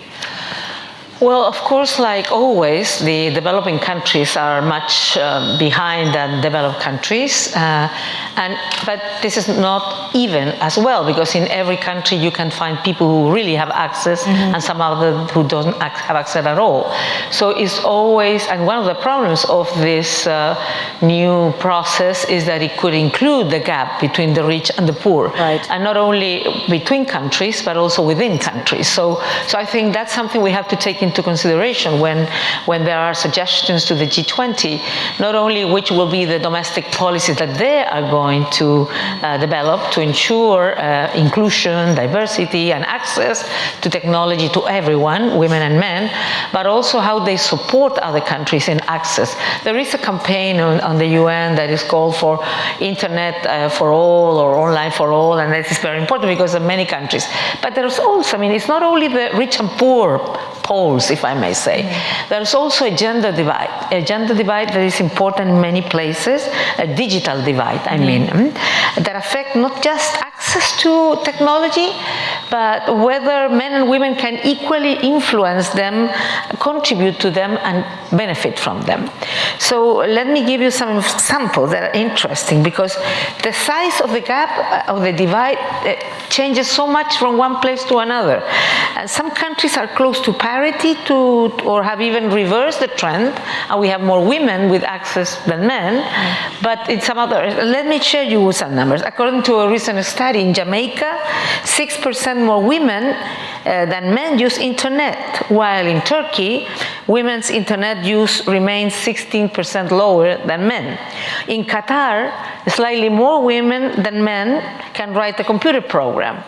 Well, of course, like always, the developing countries are much behind the developed countries, but this is not even as well, because in every country you can find people who really have access and some others who don't have access at all. So it's always, and one of the problems of this new process is that it could include the gap between the rich and the poor, and not only between countries, but also within countries. So I think that's something we have to take into consideration when there are suggestions to the G20, not only which will be the domestic policies that they are going to develop to ensure inclusion, diversity, and access to technology to everyone, women and men, but also how they support other countries in access. There is a campaign on the UN that is called for internet for all or online for all, and that is very important because of many countries. But there's also, I mean, it's not only the rich and poor poles, if I may say. There's also a gender divide that is important in many places, a digital divide, I mean, that affect not just access to technology, but whether men and women can equally influence them, contribute to them, and benefit from them. So let me give you some examples that are interesting, because the size of the gap, of the divide, changes so much from one place to another. Some countries are close to parity or have even reversed the trend, and we have more women with access than men, but in some other, let me share you some numbers. According to a recent study in Jamaica, 6% more women than men use internet, while in Turkey, women's internet use remains 16% lower than men. In Qatar, slightly more women than men can write a computer program,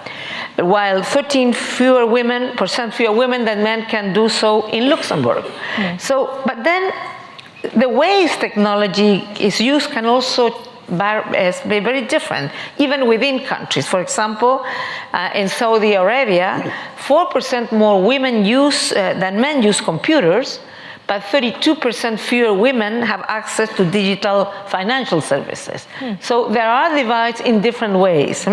while 13% fewer women than men can do so in Luxembourg. So, but then the ways technology is used can also be very different, even within countries. For example, in Saudi Arabia, 4% more women than men use computers, but 32% fewer women have access to digital financial services. So there are divides in different ways.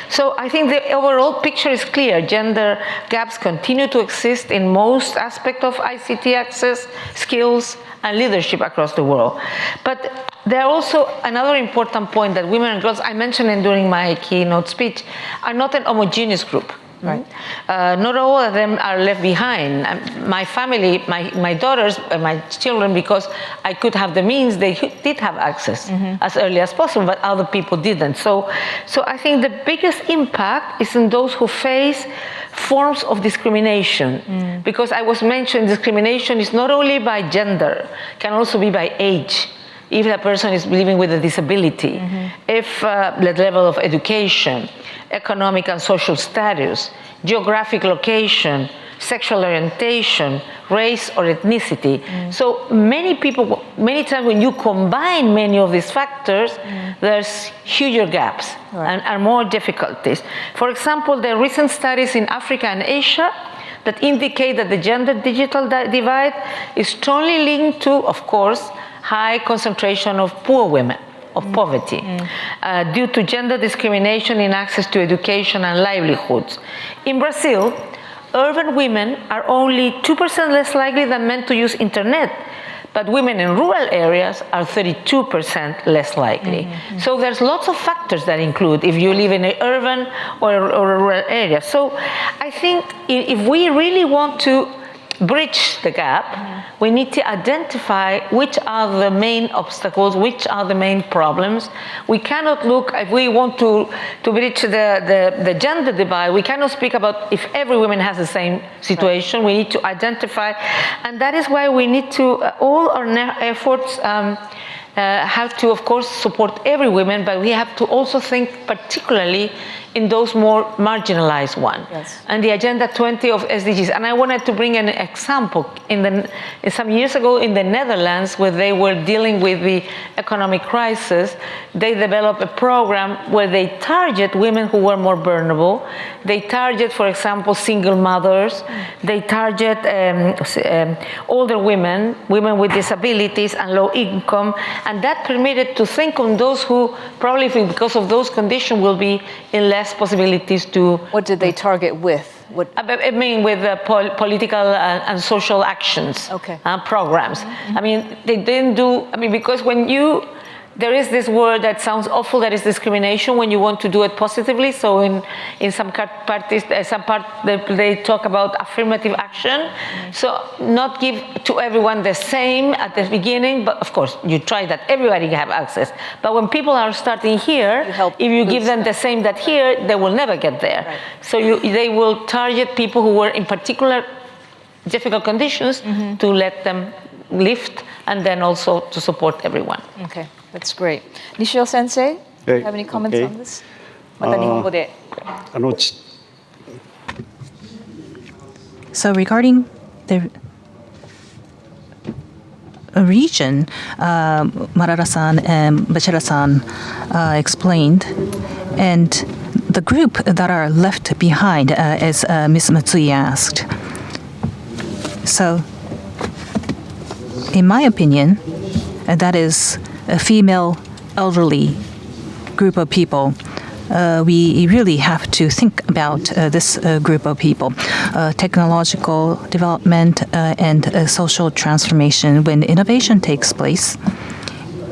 So I think the overall picture is clear. Gender gaps continue to exist in most aspects of ICT access, skills, and leadership across the world. But there are also another important point that women and girls, I mentioned it during my keynote speech, are not an homogeneous group. Right. Not all of them are left behind. My family, my daughters, my children, because I could have the means, they did have access as early as possible, but other people didn't. So I think the biggest impact is in those who face forms of discrimination. Because I was mentioning discrimination is not only by gender, can also be by age. If a person is living with a disability, if the level of education, economic and social status, geographic location, sexual orientation, race or ethnicity. So many people, many times when you combine many of these factors, there's huger gaps and more difficulties. For example, the recent studies in Africa and Asia that indicate that the gender-digital divide is strongly linked to, of course, high concentration of poor women, of poverty, due to gender discrimination in access to education and livelihoods. In Brazil, urban women are only 2% less likely than men to use internet, but women in rural areas are 32% less likely. So there's lots of factors that include if you live in an urban or a rural area. So I think if we really want to bridge the gap, we need to identify which are the main obstacles, which are the main problems. We cannot look, if we want to bridge the gender divide, we cannot speak about if every woman has the same situation. We need to identify, and that is why we need to, all our efforts have to, of course, support every woman, but we have to also think particularly in those more marginalized ones. And the Agenda 20 of SDGs. And I wanted to bring an example. Some years ago in the Netherlands, where they were dealing with the economic crisis, they developed a program where they target women who were more vulnerable. They target, for example, single mothers. They target older women, women with disabilities and low income. And that permitted to think on those who probably, because of those conditions, will be in less possibilities to... What did they target with? I mean, with political and social actions, programs. I mean, they didn't do... I mean, because when you... There is this word that sounds awful, that is discrimination, when you want to do it positively. So in some parties, they talk about affirmative action. So not give to everyone the same at the beginning, but of course, you try that everybody can have access. But when people are starting here, if you give them the same that here, they will never get there. So they will target people who were in particular difficult conditions to let them lift and then also to support everyone. Okay, that's great. Nishio Sensei, do you have any comments on this? また日本語で。So regarding the region, Marara-san and Bachira-san explained, and the group that are left behind, as Ms. Matsui asked. So, in my opinion, that is a female elderly group of people. We really have to think about this group of people. Technological development and social transformation. When innovation takes place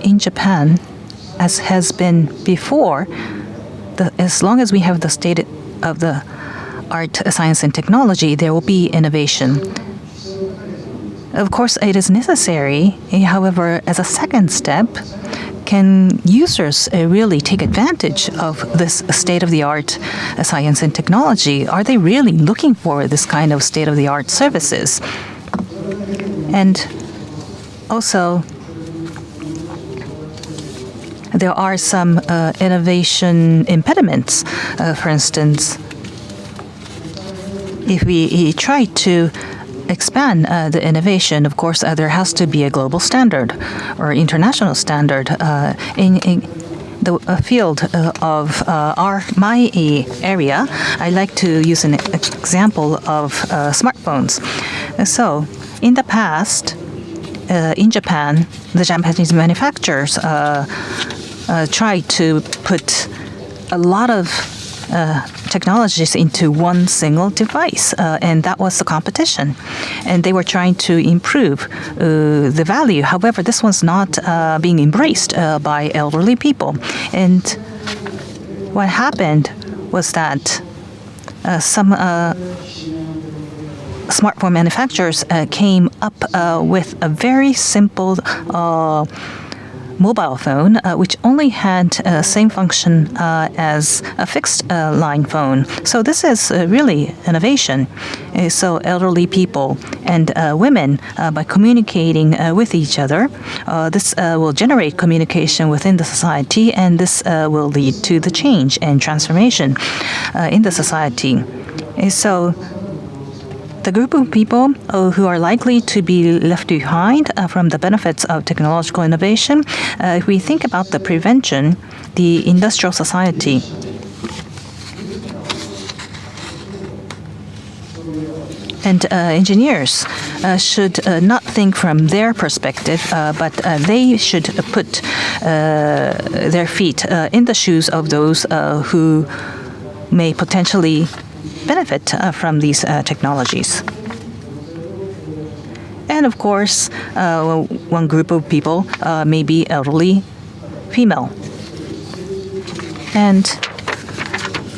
in Japan, as has been before, as long as we have the state of the art, science, and technology, there will be innovation. Of course, it is necessary. However, as a second step, can users really take advantage of this state-of-the-art science and technology? Are they really looking for this kind of state-of-the-art services? And also, there are some innovation impediments. For instance, if we try to expand the innovation, of course, there has to be a global standard or international standard. In the field of my area, I like to use an example of smartphones. So, in the past, in Japan, the Japanese manufacturers tried to put a lot of technologies into one single device, and that was the competition. And they were trying to improve the value. However, this was not being embraced by elderly people. And what happened was that some smartphone manufacturers came up with a very simple mobile phone, which only had same function as a fixed line phone. So this is really innovation. So elderly people and women, by communicating with each other, this will generate communication within the society, and this will lead to the change and transformation in the society. So the group of people who are likely to be left behind from the benefits of technological innovation, if we think about the prevention, the industrial society and engineers should not think from their perspective, but they should put their feet in the shoes of those who may potentially benefit from these technologies. And of course, one group of people may be elderly female. And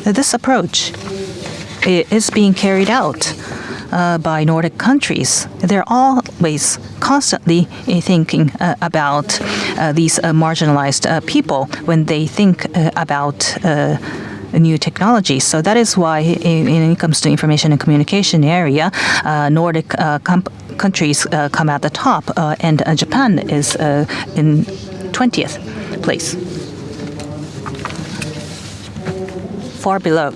this approach is being carried out by Nordic countries. They're always constantly thinking about these marginalized people when they think about new technologies. So that is why when it comes to information and communication area, Nordic countries come at the top, and Japan is in 20th place, far below.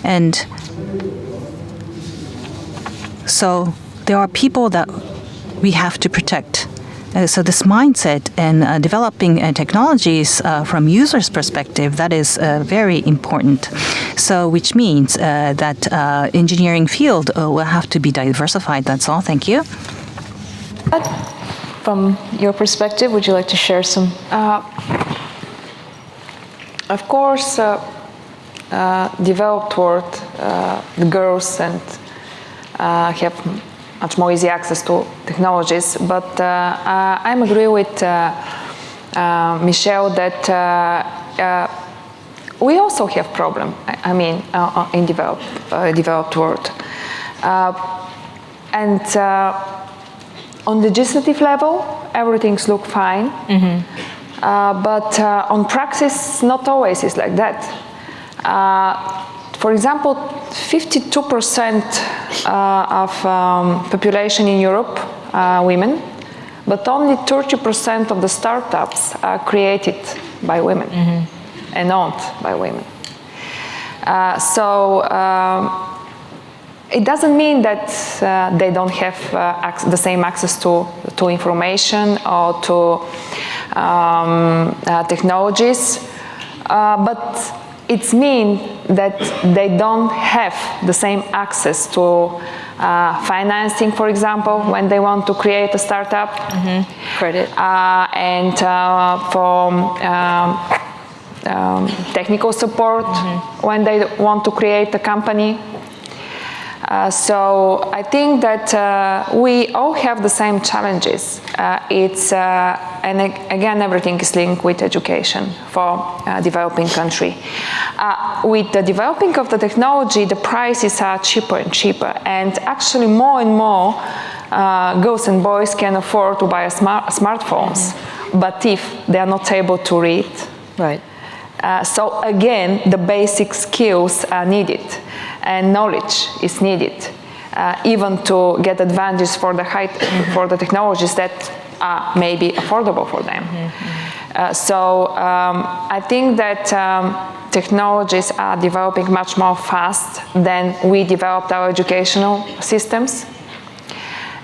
And so there are people that we have to protect. So this mindset and developing technologies from users' perspective, that is very important. So which means that engineering field will have to be diversified. That's all. Thank you. From your perspective, would you like to share some? Of course, developed world, the girls and have much more easy access to technologies, but I agree with Michelle that we also have problem. I mean, in developed world, and on legislative level, everything's look fine, but on practice, not always is like that. for example, 52% of population in Europe are women, but only 30% of the startups are created by women and owned by women. It doesn't mean that they don't have the same access to information or to technologies, but it means that they don't have the same access to financing, for example, when they want to create a startup, credit, and for technical support when they want to create a company. So I think that we all have the same challenges. And again, everything is linked with education for developing country. With the developing of the technology, the prices are cheaper and cheaper, and actually more and more girls and boys can afford to buy smartphones. But if they are not able to read, right. So again, the basic skills are needed, and knowledge is needed, even to get advantage for the for the technologies that are maybe affordable for them. I think that technologies are developing much more fast than we developed our educational systems,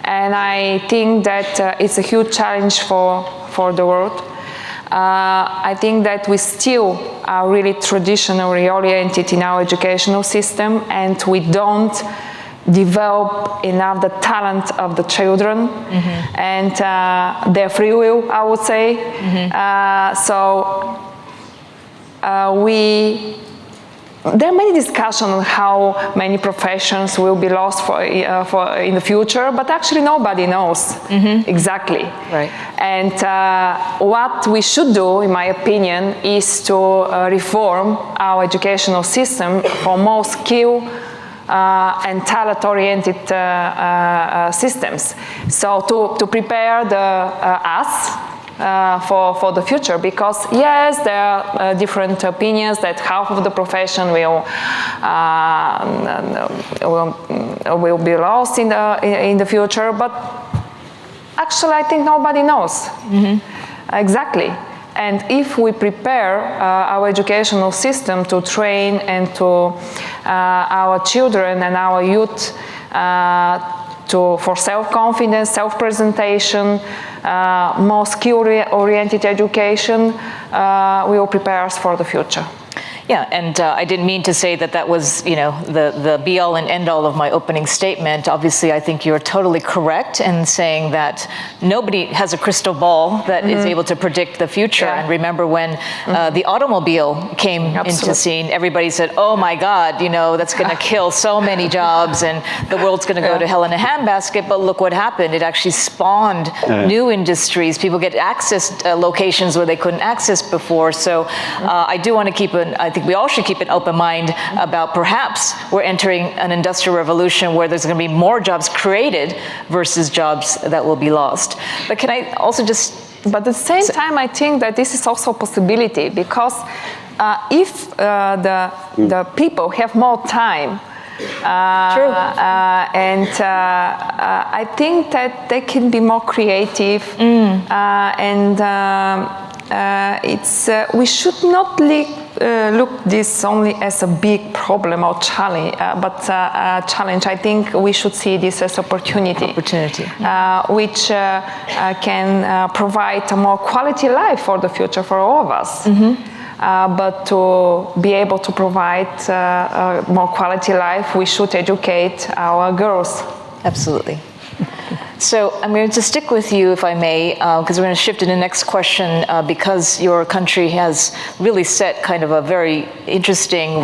and I think that it's a huge challenge for the world. I think that we still are really traditionally oriented in our educational system, and we don't develop enough the talent of the children and their free will, I would say. There are many discussions on how many professions will be lost for in the future, but actually nobody knows exactly. Right. And what we should do, in my opinion, is to reform our educational system for more skill and talent-oriented systems. So to prepare us for the future, because yes, there are different opinions that half of the profession will be lost in the future, but actually I think nobody knows exactly. And if we prepare our educational system to train and to our children and our youth for self-confidence, self-presentation, more skill-oriented education, will prepare us for the future. Yeah, and I didn't mean to say that was, the be-all and end-all of my opening statement. Obviously, I think you're totally correct in saying that nobody has a crystal ball that is able to predict the future. Yeah. And remember when the automobile came into scene, everybody said, oh my God, that's going to kill so many jobs and the world's going to go to hell in a handbasket. But look what happened. It actually spawned new industries. People get access locations where they couldn't access before. So I do want to I think we all should keep an open mind about perhaps we're entering an industrial revolution where there's going to be more jobs created versus jobs that will be lost. But can I also but at the same time, I think that this is also a possibility, because if the people have more time, and I think that they can be more creative, and we should not look this only as a big problem or challenge, but a challenge. I think we should see this as opportunity. Which can provide a more quality life for the future for all of us. But to be able to provide more quality life, we should educate our girls. Absolutely. So I'm going to stick with you, if I may, because we're going to shift to the next question, because your country has really set kind of a very interesting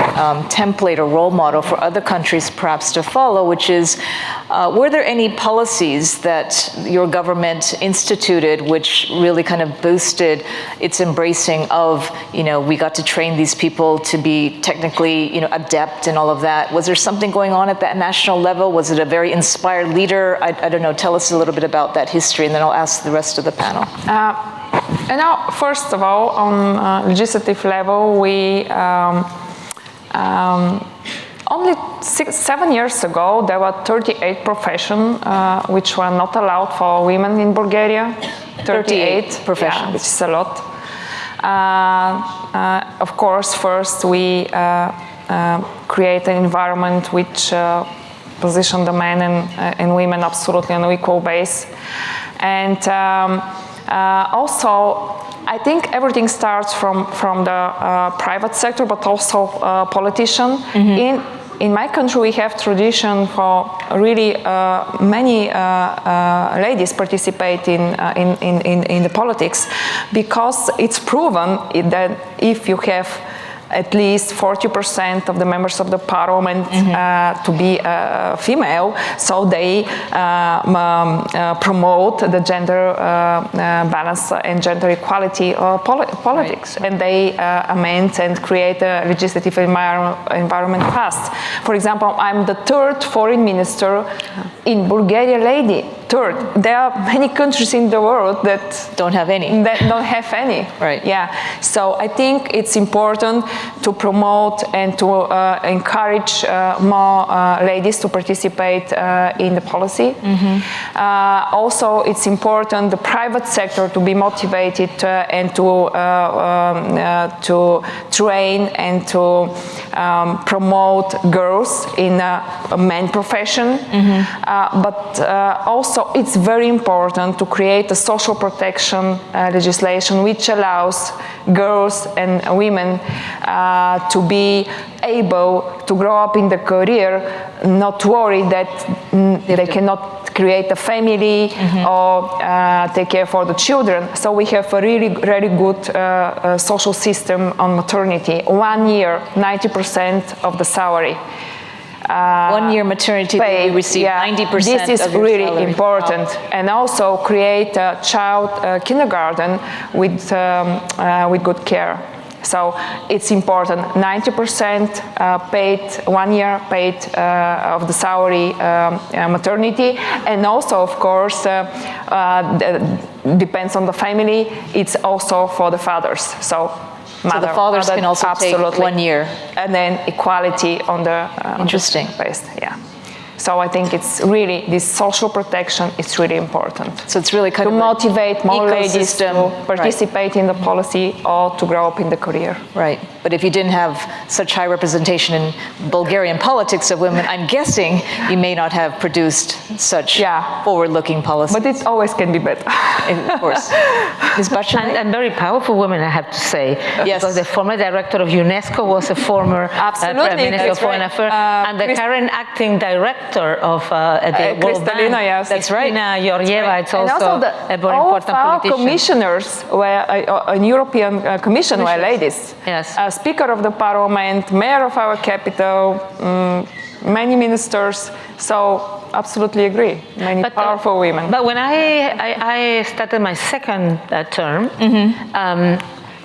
template or role model for other countries perhaps to follow, which is, were there any policies that your government instituted which really kind of boosted its embracing of, we got to train these people to be technically, adept and all of that? Was there something going on at that national level? Was it a very inspired leader? I don't know, tell us a little bit about that history, and then I'll ask the rest of the panel. First of all, on legislative level, we only 7 years ago, there were 38 professions which were not allowed for women in Bulgaria. 38 professions. Yeah, which is a lot. Of course, first we create an environment which position the men and women absolutely on an equal base. And also, I think everything starts from the private sector, but also politician. In my country, we have tradition for really many ladies participate in the politics, because it's proven that if you have at least 40% of the members of the parliament to be female, so they promote the gender balance and gender equality politics, and they amend and create a legislative environment fast. For example, I'm the third foreign minister in Bulgaria lady. Third, there are many countries in the world that don't have any. Right. Yeah. So I think it's important to promote and to encourage more ladies to participate in the policy. Also, it's important the private sector to be motivated and to train and to promote girls in a main profession. But also, it's very important to create a social protection legislation which allows girls and women to be able to grow up in the career, not worry that they cannot create a family or take care for the children. So we have a really, really good social system on maternity. 1 year, 90% of the salary. 1 year maternity pay, you receive 90%. This is of your really salary. important, and also create a child kindergarten with good care. So it's important. 90% paid 1 year paid of the salary maternity, and also of course depends on the family. It's also for the fathers. So the fathers can also absolutely take 1 year. And then equality on the Interesting. based, yeah. So I think it's really, this social protection is really important. So it's really kind to of motivate more ladies to ecosystem. participate in the policy or to grow up in the career. Right. But if you didn't have such high representation in Bulgarian politics of women, I'm guessing you may not have produced such forward-looking policies. But it always can be better. Of course. Ms. Bachelet? And very powerful women, I have to say. Yes. Because the former director of UNESCO was a former Prime Minister of Foreign Affairs, and the current acting director of the World Bank. Yes. That's right. Georgieva, it's And also a very important all of our politician. commissioners were in European Commission were ladies. Yes. Speaker of the Parliament, mayor of our capital, many ministers. So absolutely agree. Many powerful women. But when I started my second term,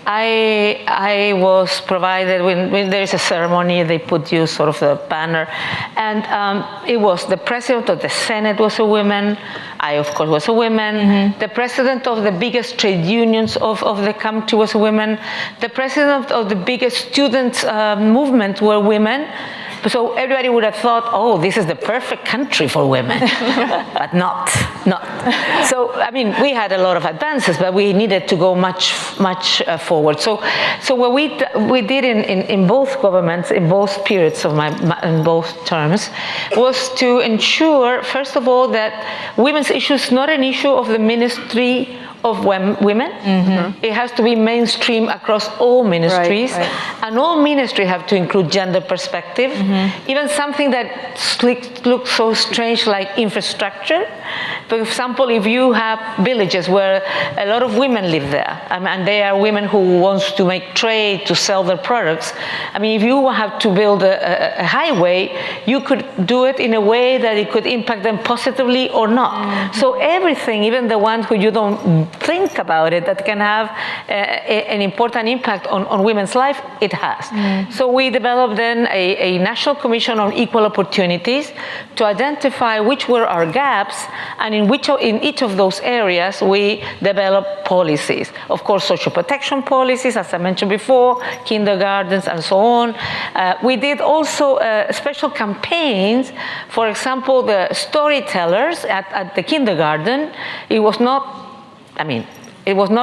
I was provided, when there is a ceremony, they put you sort of a banner, and it was the president of the Senate was a woman, I of course was a woman, the president of the biggest trade unions of the country was a woman, the president of the biggest student movement were women. So everybody would have thought, oh, this is the perfect country for women, but not. So, I mean, we had a lot of advances, but we needed to go much forward. So what we did in both governments, in both periods of in both terms, was to ensure, first of all, that women's issues is not an issue of the Ministry of Women. It has to be mainstream across all ministries, and all ministries have to include gender perspective. Even something that looks so strange like infrastructure. For example, if you have villages where a lot of women live there, and they are women who wants to make trade, to sell their products. I mean, if you have to build a highway, you could do it in a way that it could impact them positively or not. So everything, even the ones who you don't think about it, that can have an important impact on women's life, it has. So we developed then a National Commission on Equal Opportunities to identify which were our gaps, and in each of those areas we developed policies. Of course, social protection policies, as I mentioned before, kindergartens and so on. We did also special campaigns. For example, the storytellers at the kindergarten, it was not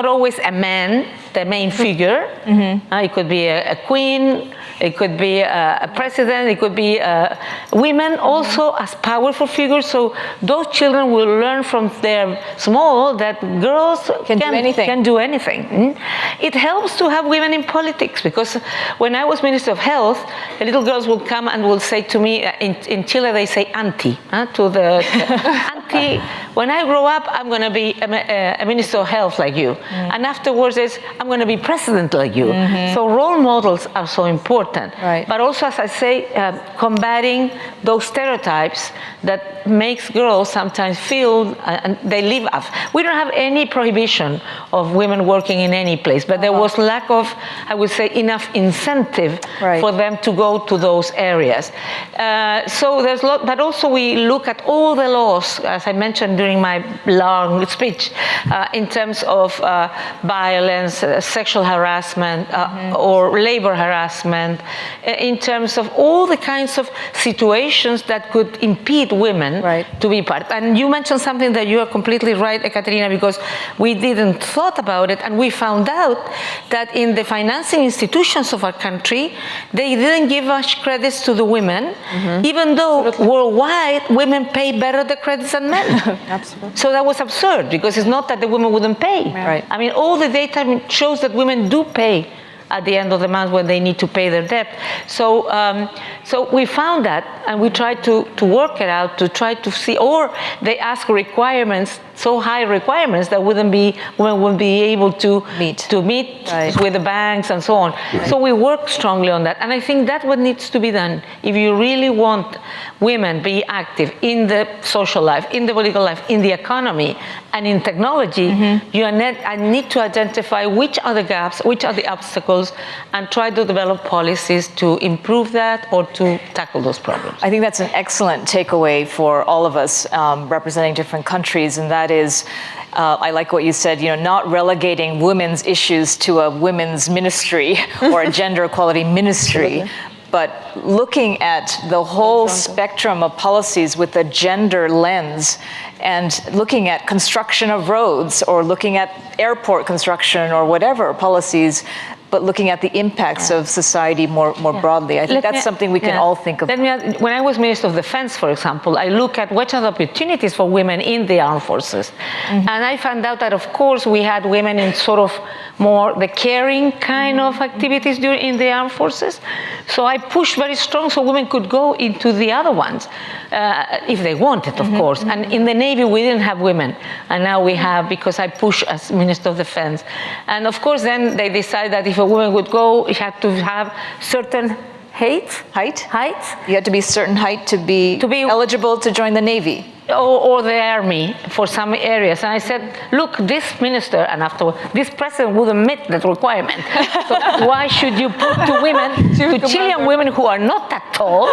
always a man, the main figure. It could be a queen, it could be a president, it could be women also as powerful figures. So those children will learn from their small that girls can do anything. It helps to have women in politics, because when I was Minister of Health, the little girls would come and will say to me, in Chile they say auntie, to the auntie, when I grow up I'm going to be a Minister of Health like you. And afterwards it's, I'm going to be president like you. So role models are so important. But also, as I say, combating those stereotypes that makes girls sometimes feel and they leave us. We don't have any prohibition of women working in any place, but there was lack of, I would say, enough incentive for them to go to those areas. So there's a lot, but also we look at all the laws, as I mentioned during my long speech, in terms of violence, sexual harassment, or labor harassment, in terms of all the kinds of situations that could impede women to be part. And you mentioned something that you are completely right, Ekaterina, because we didn't thought about it, and we found out that in the financing institutions of our country, they didn't give much credits to the women, even though worldwide women pay better the credits than men. Absolutely. So that was absurd, because it's not that the women wouldn't pay. I mean, all the data shows that women do pay at the end of the month when they need to pay their debt. So so we found that, and we tried to work it out, to try to see, or they ask requirements, so high requirements that women wouldn't be able to meet with the banks and so on. So we work strongly on that, and I think that's what needs to be done. If you really want women be active in the social life, in the political life, in the economy, and in technology, I need to identify which are the gaps, which are the obstacles, and try to develop policies to improve that or to tackle those problems. I think that's an excellent takeaway for all of us representing different countries, and that is, I like what you said, not relegating women's issues to a women's ministry or a gender equality ministry, but looking at the whole spectrum of policies with a gender lens, and looking at construction of roads, or looking at airport construction, or whatever policies, but looking at the impacts of society more broadly. I think that's something we can all think of. When I was Minister of Defense, for example, I look at what are the opportunities for women in the armed forces. And I found out that, of course, we had women in sort of more the caring kind of activities in the armed forces. So I pushed very strong so women could go into the other ones, if they wanted, of course. And in the Navy, we didn't have women. And now we have, because I pushed as Minister of Defense. And of course, then they decided that if a woman would go, she had to have certain height. You had to be certain height to be eligible to join the Navy. Or the army for some areas. And I said, look, this minister, and after this president wouldn't meet that requirement. So why should you put to women, to Chilean women who are not that tall,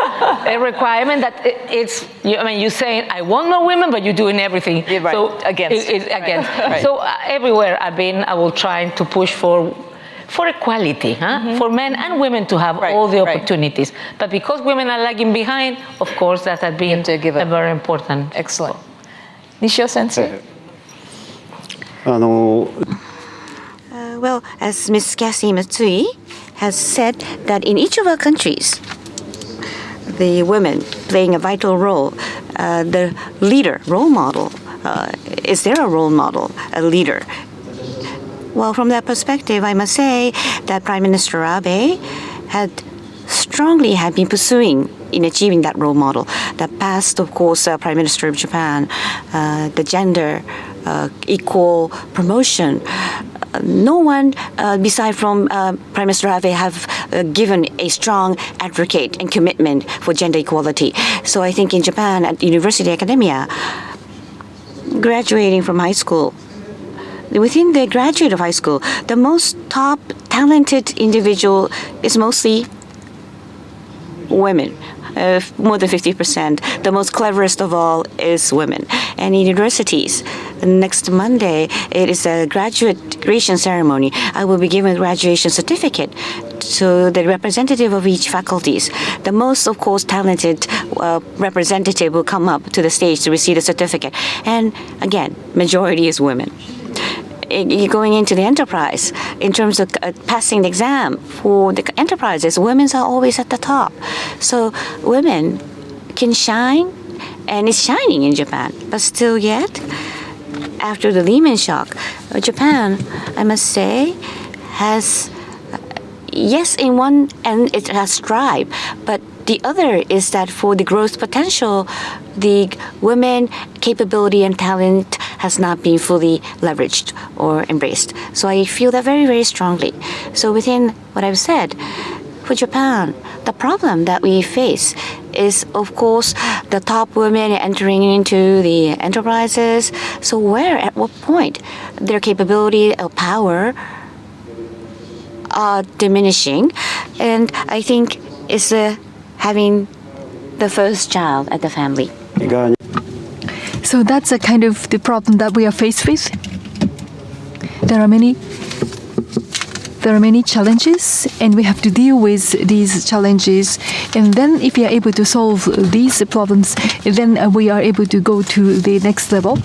a requirement that it's, you're saying, I want more women, but you're doing everything. Right. So against. So everywhere I've been, I will try to push for equality, for men and women to have all the opportunities. But because women are lagging behind, of course, that has been a very important. Excellent. Nishio-sensei? Well, as Ms. Cassie Matsui has said, that in each of our countries, the women playing a vital role, the leader, role model, is there a role model, a leader? Well, from that perspective, I must say that Prime Minister Abe had been pursuing in achieving that role model. The past, of course, Prime Minister of Japan, the gender equal promotion. No one, beside from Prime Minister Abe, have given a strong advocate and commitment for gender equality. So I think in Japan, at university academia, graduating from high school, within the graduate of high school, the most top talented individual is mostly women. More than 50%. The most cleverest of all is women. And in universities, next Monday, it is a graduation ceremony. I will be given a graduation certificate to the representative of each faculties. The most, of course, talented representative will come up to the stage to receive the certificate. And again, majority is women. You're going into the enterprise, in terms of passing the exam for the enterprises, women are always at the top. So women can shine, and it's shining in Japan. But still yet, after the Lehman shock, Japan, I must say, has, yes, in one end it has strive, but the other is that for the growth potential, the women capability and talent has not been fully leveraged or embraced. So I feel that very, very strongly. So within what I've said, for Japan, the problem that we face is, of course, the top women entering into the enterprises. So where, at what point, their capability or power are diminishing. And I think it's having the first child at the family. So that's a kind of the problem that we are faced with. There are many challenges, and we have to deal with these challenges. And then if we are able to solve these problems, then we are able to go to the next level.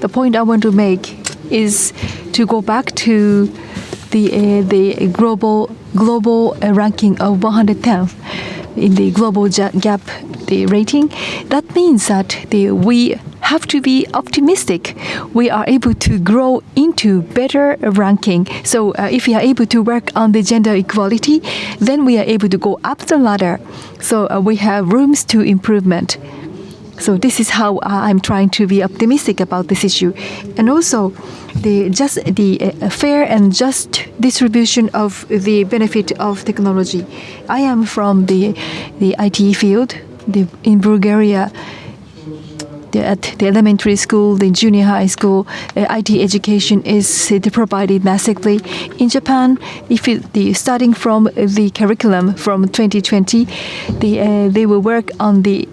The point I want to make is to go back to the global ranking of 110th in the global gap, the rating. That means that we have to be optimistic. We are able to grow into better ranking. So if we are able to work on the gender equality, then we are able to go up the ladder. So we have rooms to improvement. So this is how I'm trying to be optimistic about this issue. And also, the fair and just distribution of the benefit of technology. I am from the IT field in Bulgaria. At the elementary school, the junior high school, IT education is provided massively. In Japan, starting from the curriculum from 2020, they will work on the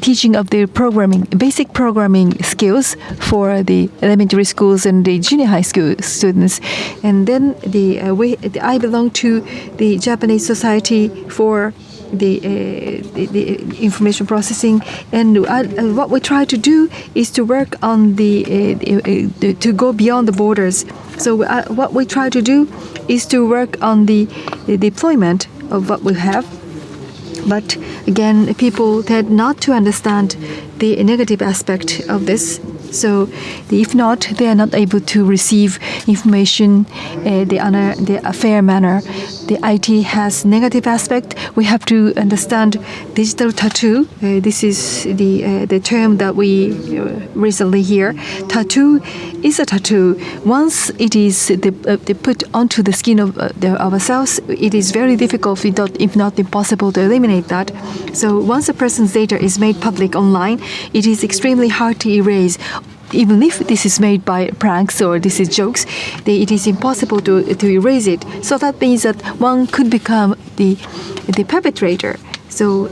teaching of the basic programming skills for the elementary schools and the junior high school students. And then I belong to the Japanese Society for the information processing, and what we try to do is to work on to go beyond the borders. So what we try to do is to work on the deployment of what we have. But again, people tend not to understand the negative aspect of this. So if not, they are not able to receive information the fair manner. The IT has negative aspect. We have to understand digital tattoo. This is the term that we recently hear. Tattoo is a tattoo. Once it is put onto the skin of ourselves, it is very difficult, if not impossible, to eliminate that. So once a person's data is made public online, it is extremely hard to erase. Even if this is made by pranks or this is jokes, it is impossible to erase it. So that means that one could become the perpetrator. So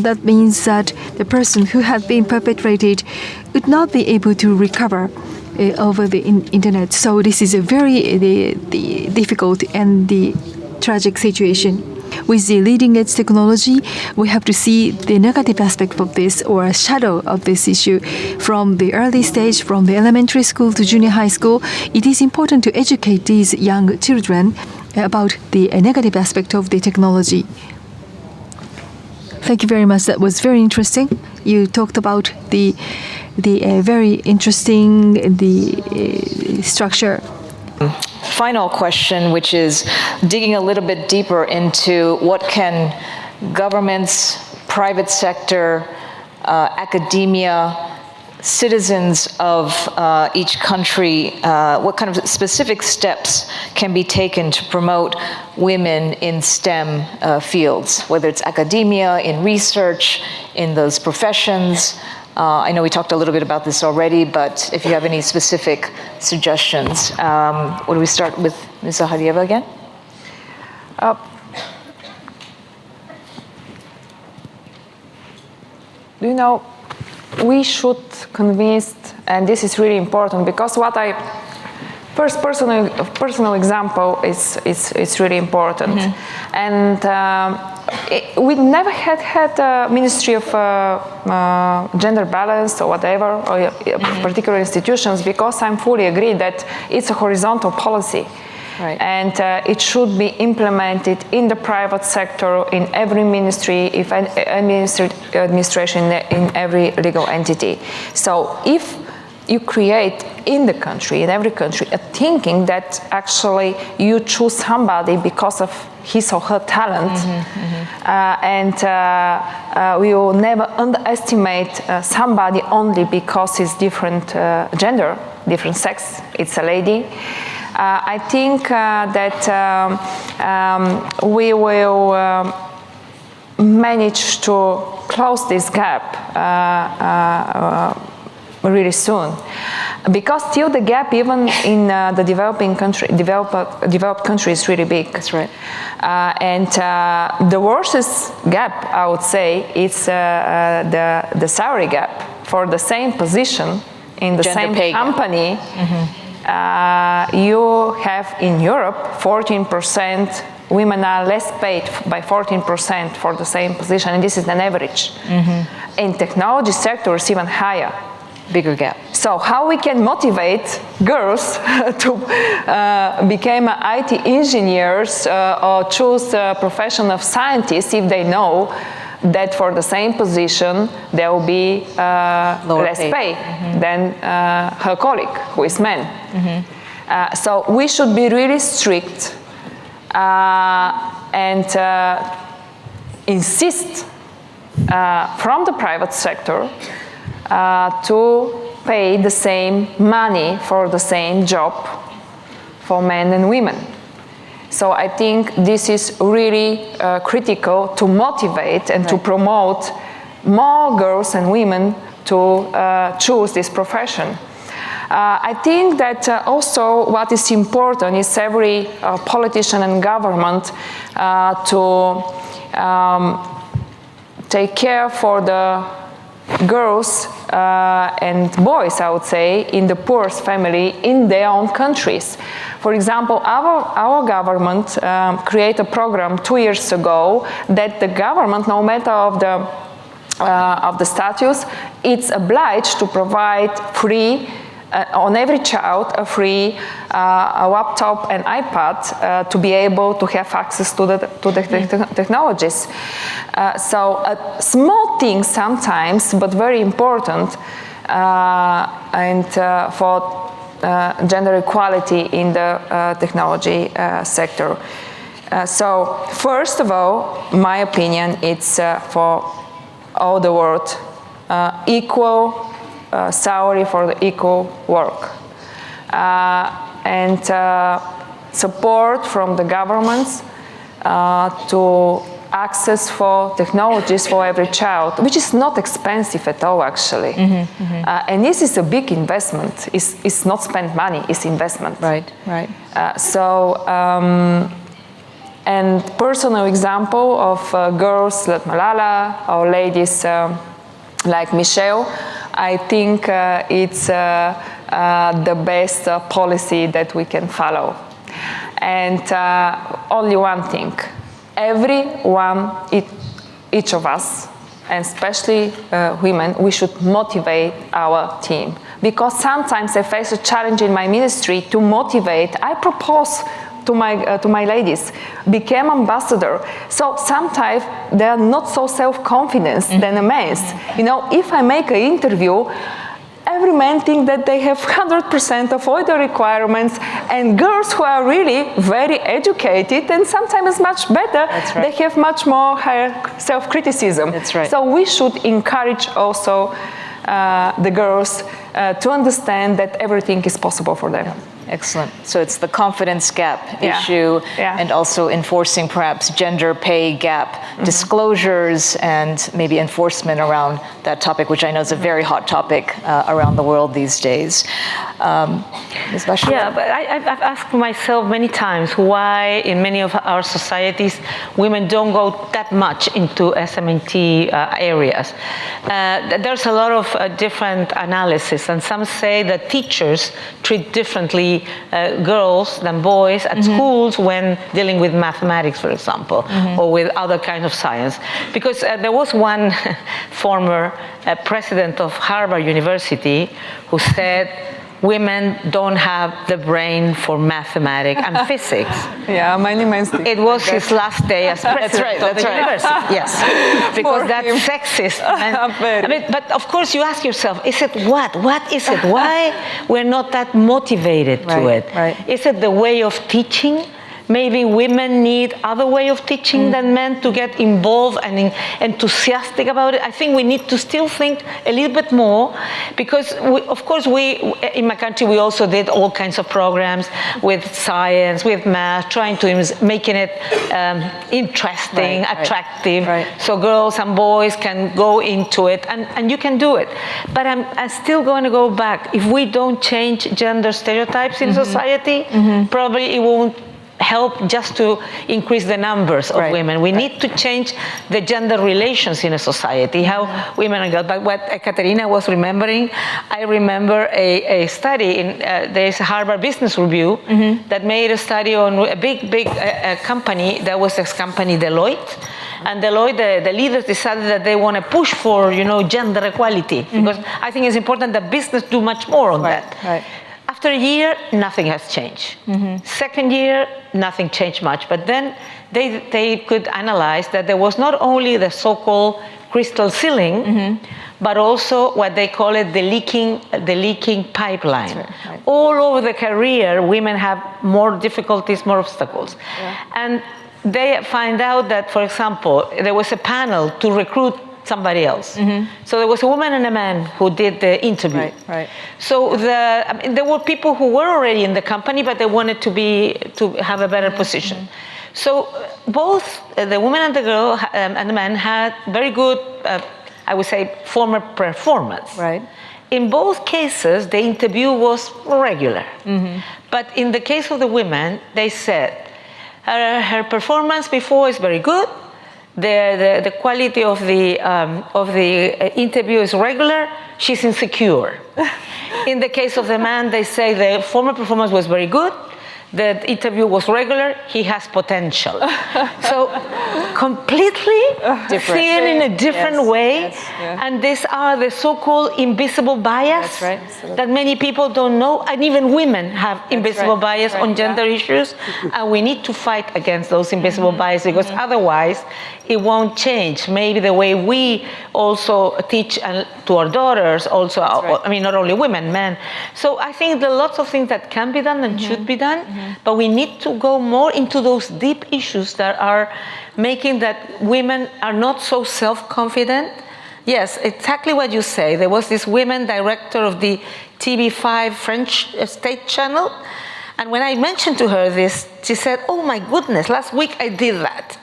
that means that the person who had been perpetrated would not be able to recover over the internet. So this is a very difficult and the tragic situation. With the leading edge technology, we have to see the negative aspect of this, or a shadow of this issue, from the early stage, from the elementary school to junior high school. It is important to educate these young children about the negative aspect of the technology. Thank you very much. That was very interesting. You talked about the very interesting structure. Final question, which is digging a little bit deeper into what can governments, private sector, academia, citizens of each country, what kind of specific steps can be taken to promote women in STEM fields, whether it's academia, in research, in those professions. I know we talked a little bit about this already, but if you have any specific suggestions. What do we start with, Ms. Zaharieva again? You know, we should convince, and this is really important, because first personal example is really important. And we never had a Ministry of Gender Balance or whatever, or particular institutions, because I'm fully agree that it's a horizontal policy. Right. And it should be implemented in the private sector, in every ministry, if administration, in every legal entity. So if you create in the country, in every country, a thinking that actually you choose somebody because of his or her talent, and we will never underestimate somebody only because he's different gender, different sex, it's a lady. I think that we will manage to close this gap really soon, because still the gap, even in the developed country, is really big. That's right. And the worst gap, I would say, is the salary gap for the same position in the Gender same pay gap. company. You have in Europe 14% women are less paid by 14% for the same position, and this is an average. In technology sector, it's even higher. Bigger gap. So how we can motivate girls to become IT engineers or choose the profession of scientists if they know that for the same position there will be less pay than her colleague who is man. So we should be really strict and insist from the private sector to pay the same money for the same job for men and women. So I think this is really critical to motivate and to promote more girls and women to choose this profession. I think that also what is important is every politician and government to take care for the girls and boys, I would say, in the poorest family in their own countries. For example, our government created a program 2 years ago that the government, no matter of the status, it's obliged to provide free on every child a free a laptop and iPad to be able to have access to the technologies. So a small thing sometimes, but very important, and for gender equality in the technology sector. So first of all, my opinion, it's for all the world equal salary for the equal work, and support from the governments to access for technologies for every child, which is not expensive at all, actually. And this is a big investment. It's not spent money, it's investment. Right, right. And personal example of girls like Malala or ladies like Michelle, I think it's the best policy that we can follow. And only one thing, everyone, each of us, and especially women, we should motivate our team. Because sometimes I face a challenge in my ministry to motivate. I propose to my ladies, become ambassador. So sometimes they are not so self-confident than a man. You know, if I make an interview, every man think that they have 100% of all the requirements, and girls who are really very educated and sometimes much better, they have much more higher self-criticism. That's right. So we should encourage also the girls to understand that everything is possible for them. Excellent. So it's the confidence gap Yeah. issue Yeah. and also enforcing perhaps gender pay gap disclosures and maybe enforcement around that topic, which I know is a very hot topic around the world these days. Ms. Bachelet? Yeah, but I've asked myself many times why in many of our societies women don't go that much into SMT areas. There's a lot of different analysis, and some say that teachers treat differently girls than boys at schools when dealing with mathematics, for example, or with other kinds of science. Because there was one former president of Harvard University who said, women don't have the brain for mathematics and physics. Yeah, many men. It was his last day as president of the university. Yes, because that's sexist. I mean, but of course, you ask yourself: is it what? What is it? Why we're not that motivated to it? Right. Is it the way of teaching? Maybe women need other way of teaching than men to get involved and enthusiastic about it. I think we need to still think a little bit more, because of course in my country we also did all kinds of programs with science, with math, trying to making it interesting, attractive, so girls and boys can go into it, and you can do it. But I'm still going to go back. If we don't change gender stereotypes in society, probably it won't help just to increase the numbers of women. We need to change the gender relations in a society, how women are girls. But what Katerina was remembering, I remember a study in there's a Harvard Business Review that made a study on a big company. That was this company Deloitte. And Deloitte, the leaders decided that they want to push for, gender equality, because I think it's important that business do much more on that. Right. After a year, nothing has changed. Second year, nothing changed much. But then they could analyze that there was not only the so-called crystal ceiling, but also what they call it the leaking pipeline. Right. All over the career, women have more difficulties, more obstacles. And they find out that, for example, there was a panel to recruit somebody else. So there was a woman and a man who did the interview. Right. So there were people who were already in the company, but they wanted to have a better position. So both the woman and the girl and the man had very good, I would say, former performance. Right. In both cases, the interview was regular. But in the case of the women, they said her performance before is very good. The quality of the interview is regular. She's insecure. In the case of the man, they say the former performance was very good. The interview was regular. He has potential. So completely seen in a different way. And these are the so-called invisible bias that many people don't know. And even women have invisible bias on gender issues. And we need to fight against those invisible bias, because otherwise it won't change. Maybe the way we also teach to our daughters, also, I mean, not only women, men. So I think there are lots of things that can be done and should be done. But we need to go more into those deep issues that are making that women are not so self-confident. Yes, exactly what you say. There was this women director of the TV5 French state channel. And when I mentioned to her this, she said, oh my goodness, last week I did that.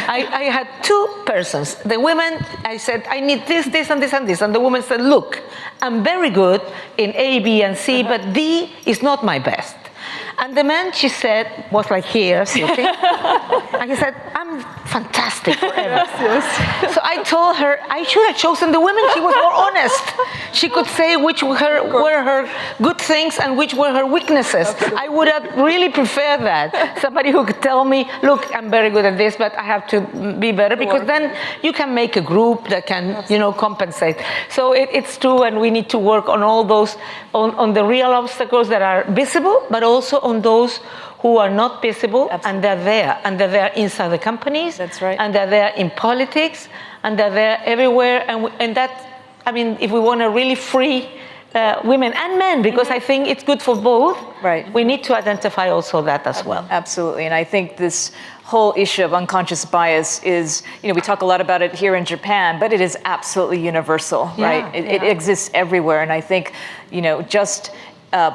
I had two persons. The women, I said, I need this, this, and this, and this. And the woman said, look, I'm very good in A, B, and C, but D is not my best. And the man, she said, was like here, sitting. And he said, I'm fantastic forever. So I told her, I should have chosen the women. She was more honest. She could say which were her good things and which were her weaknesses. I would have really preferred that. Somebody who could tell me, look, I'm very good at this, but I have to be better, because then you can make a group that can, compensate. So it's true, and we need to work on all those, on the real obstacles that are visible, but also on those who are not visible. And they're there, inside the companies. That's right. And they're there in politics, and they're there everywhere. And that, I mean, if we want to really free women and men, because I think it's good for both. Right. We need to identify also that as well. Absolutely, and I think this whole issue of unconscious bias is, we talk a lot about it here in Japan, but it is absolutely universal, right? It exists everywhere, and I think, just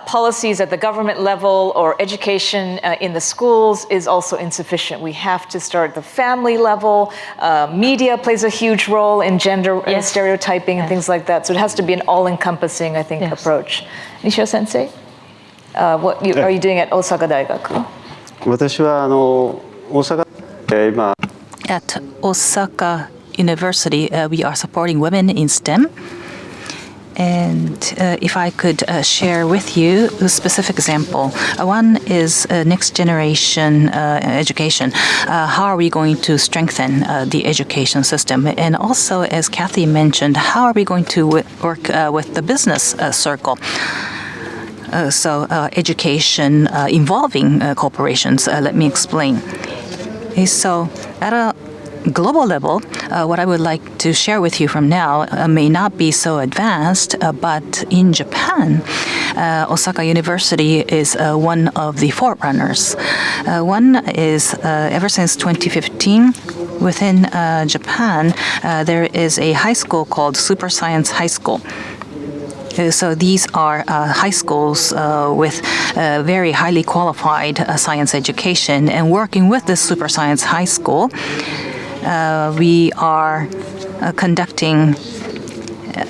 policies at the government level or education in the schools is also insufficient. We have to start at the family level. Media plays a huge role in gender stereotyping and things like that. So it has to be an all-encompassing, I think, approach. Nishio Sensei, what are you doing at Osaka Daigaku? 私は大阪で今 At Osaka University, we are supporting women in STEM. And if I could share with you a specific example, one is next generation education. How are we going to strengthen the education system? And also, as Kathy mentioned, how are we going to work with the business circle? So education involving corporations. Let me explain. So at a global level, what I would like to share with you from now may not be so advanced, but in Japan, Osaka University is one of the forerunners. One is, ever since 2015, within Japan, there is a high school called Super Science High School. So these are high schools with very highly qualified science education. And working with this Super Science High School, we are conducting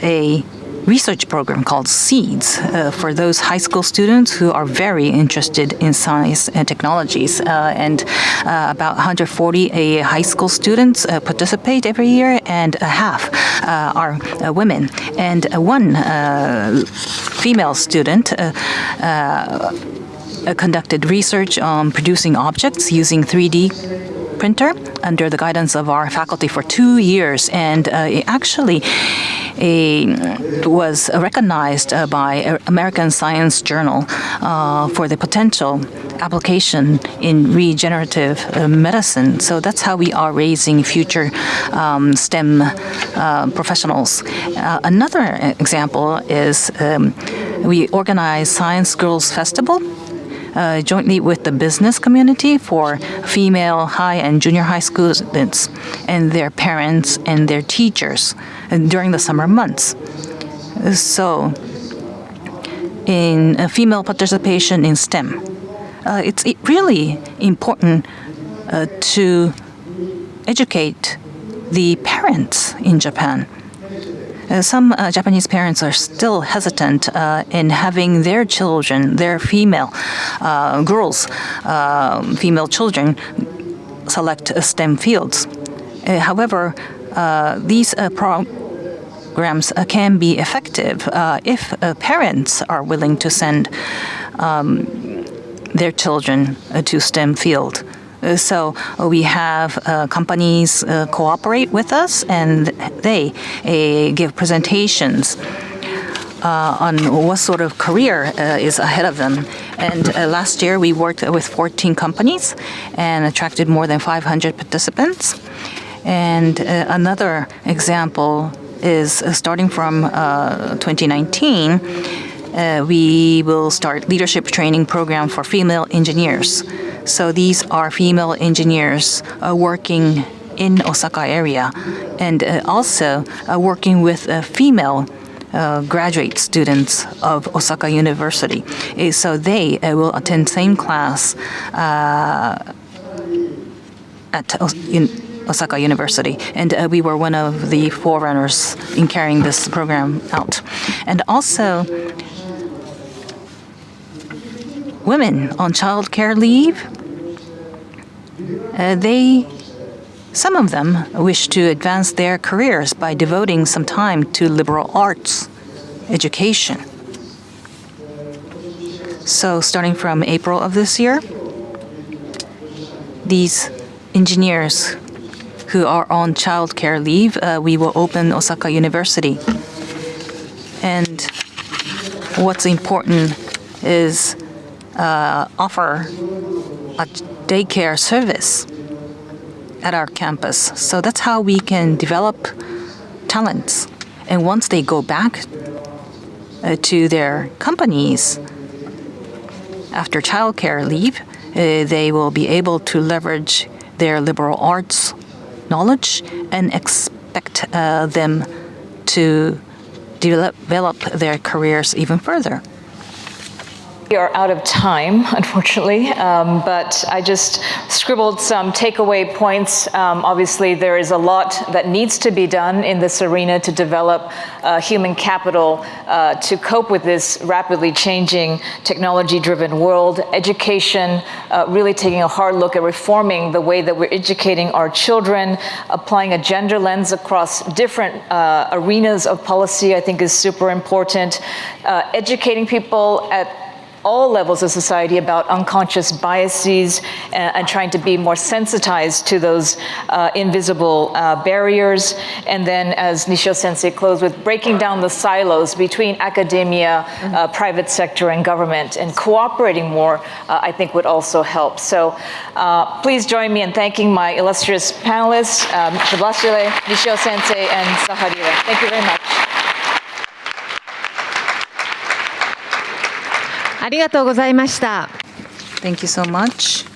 a research program called SEEDS for those high school students who are very interested in science and technologies. And about 140 high school students participate every year, and half are women. And one female student conducted research on producing objects using 3D printer under the guidance of our faculty for 2 years, and it actually was recognized by American Science Journal for the potential application in regenerative medicine. So that's how we are raising future STEM professionals. Another example is we organize Science Girls Festival jointly with the business community for female high and junior high school students and their parents and their teachers during the summer months. So in female participation in STEM, it's really important to educate the parents in Japan. Some Japanese parents are still hesitant in having their children, their female girls, female children, select STEM fields. However, these programs can be effective if parents are willing to send their children to STEM field. So we have companies cooperate with us, and they give presentations on what sort of career is ahead of them. And last year we worked with 14 companies and attracted more than 500 participants. And another example is starting from 2019, we will start leadership training program for female engineers. So these are female engineers working in Osaka area, and also working with female graduate students of Osaka University. So they will attend same class at Osaka University, and we were one of the forerunners in carrying this program out. And also, women on child care leave, some of them wish to advance their careers by devoting some time to liberal arts education. So starting from April of this year, these engineers who are on child care leave, we will open Osaka University. And what's important is offer a daycare service at our campus. So that's how we can develop talents. And once they go back to their companies after childcare leave, they will be able to leverage their liberal arts knowledge and expect them to develop their careers even further. We are out of time, unfortunately, but I just scribbled some takeaway points. Obviously, there is a lot that needs to be done in this arena to develop human capital to cope with this rapidly changing technology-driven world. Education, really taking a hard look at reforming the way that we're educating our children, applying a gender lens across different arenas of policy, I think is super important. Educating people at all levels of society about unconscious biases and trying to be more sensitized to those invisible barriers. And then, as Nishio Sensei closed with, breaking down the silos between academia, private sector, and government, and cooperating more, I think would also help. So please join me in thanking my illustrious panelists, Mr. Bachelet, Nishio Sensei, and Sahariwa. Thank you very much. ありがとうございました。 Thank you so much.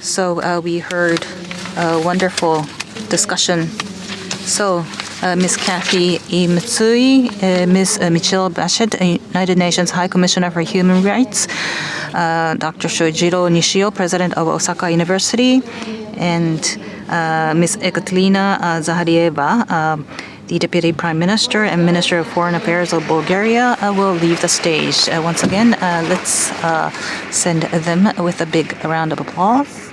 So we heard a wonderful discussion. So Ms. Kathy E. Mitsui, Ms. Michelle Bachelet, United Nations High Commissioner for Human Rights, Dr. Shoichiro Nishio, President of Osaka University, and Ms. Ekaterina Zaharieva, the Deputy Prime Minister and Minister of Foreign Affairs of Bulgaria, will leave the stage. Once again, let's send them with a big round of applause.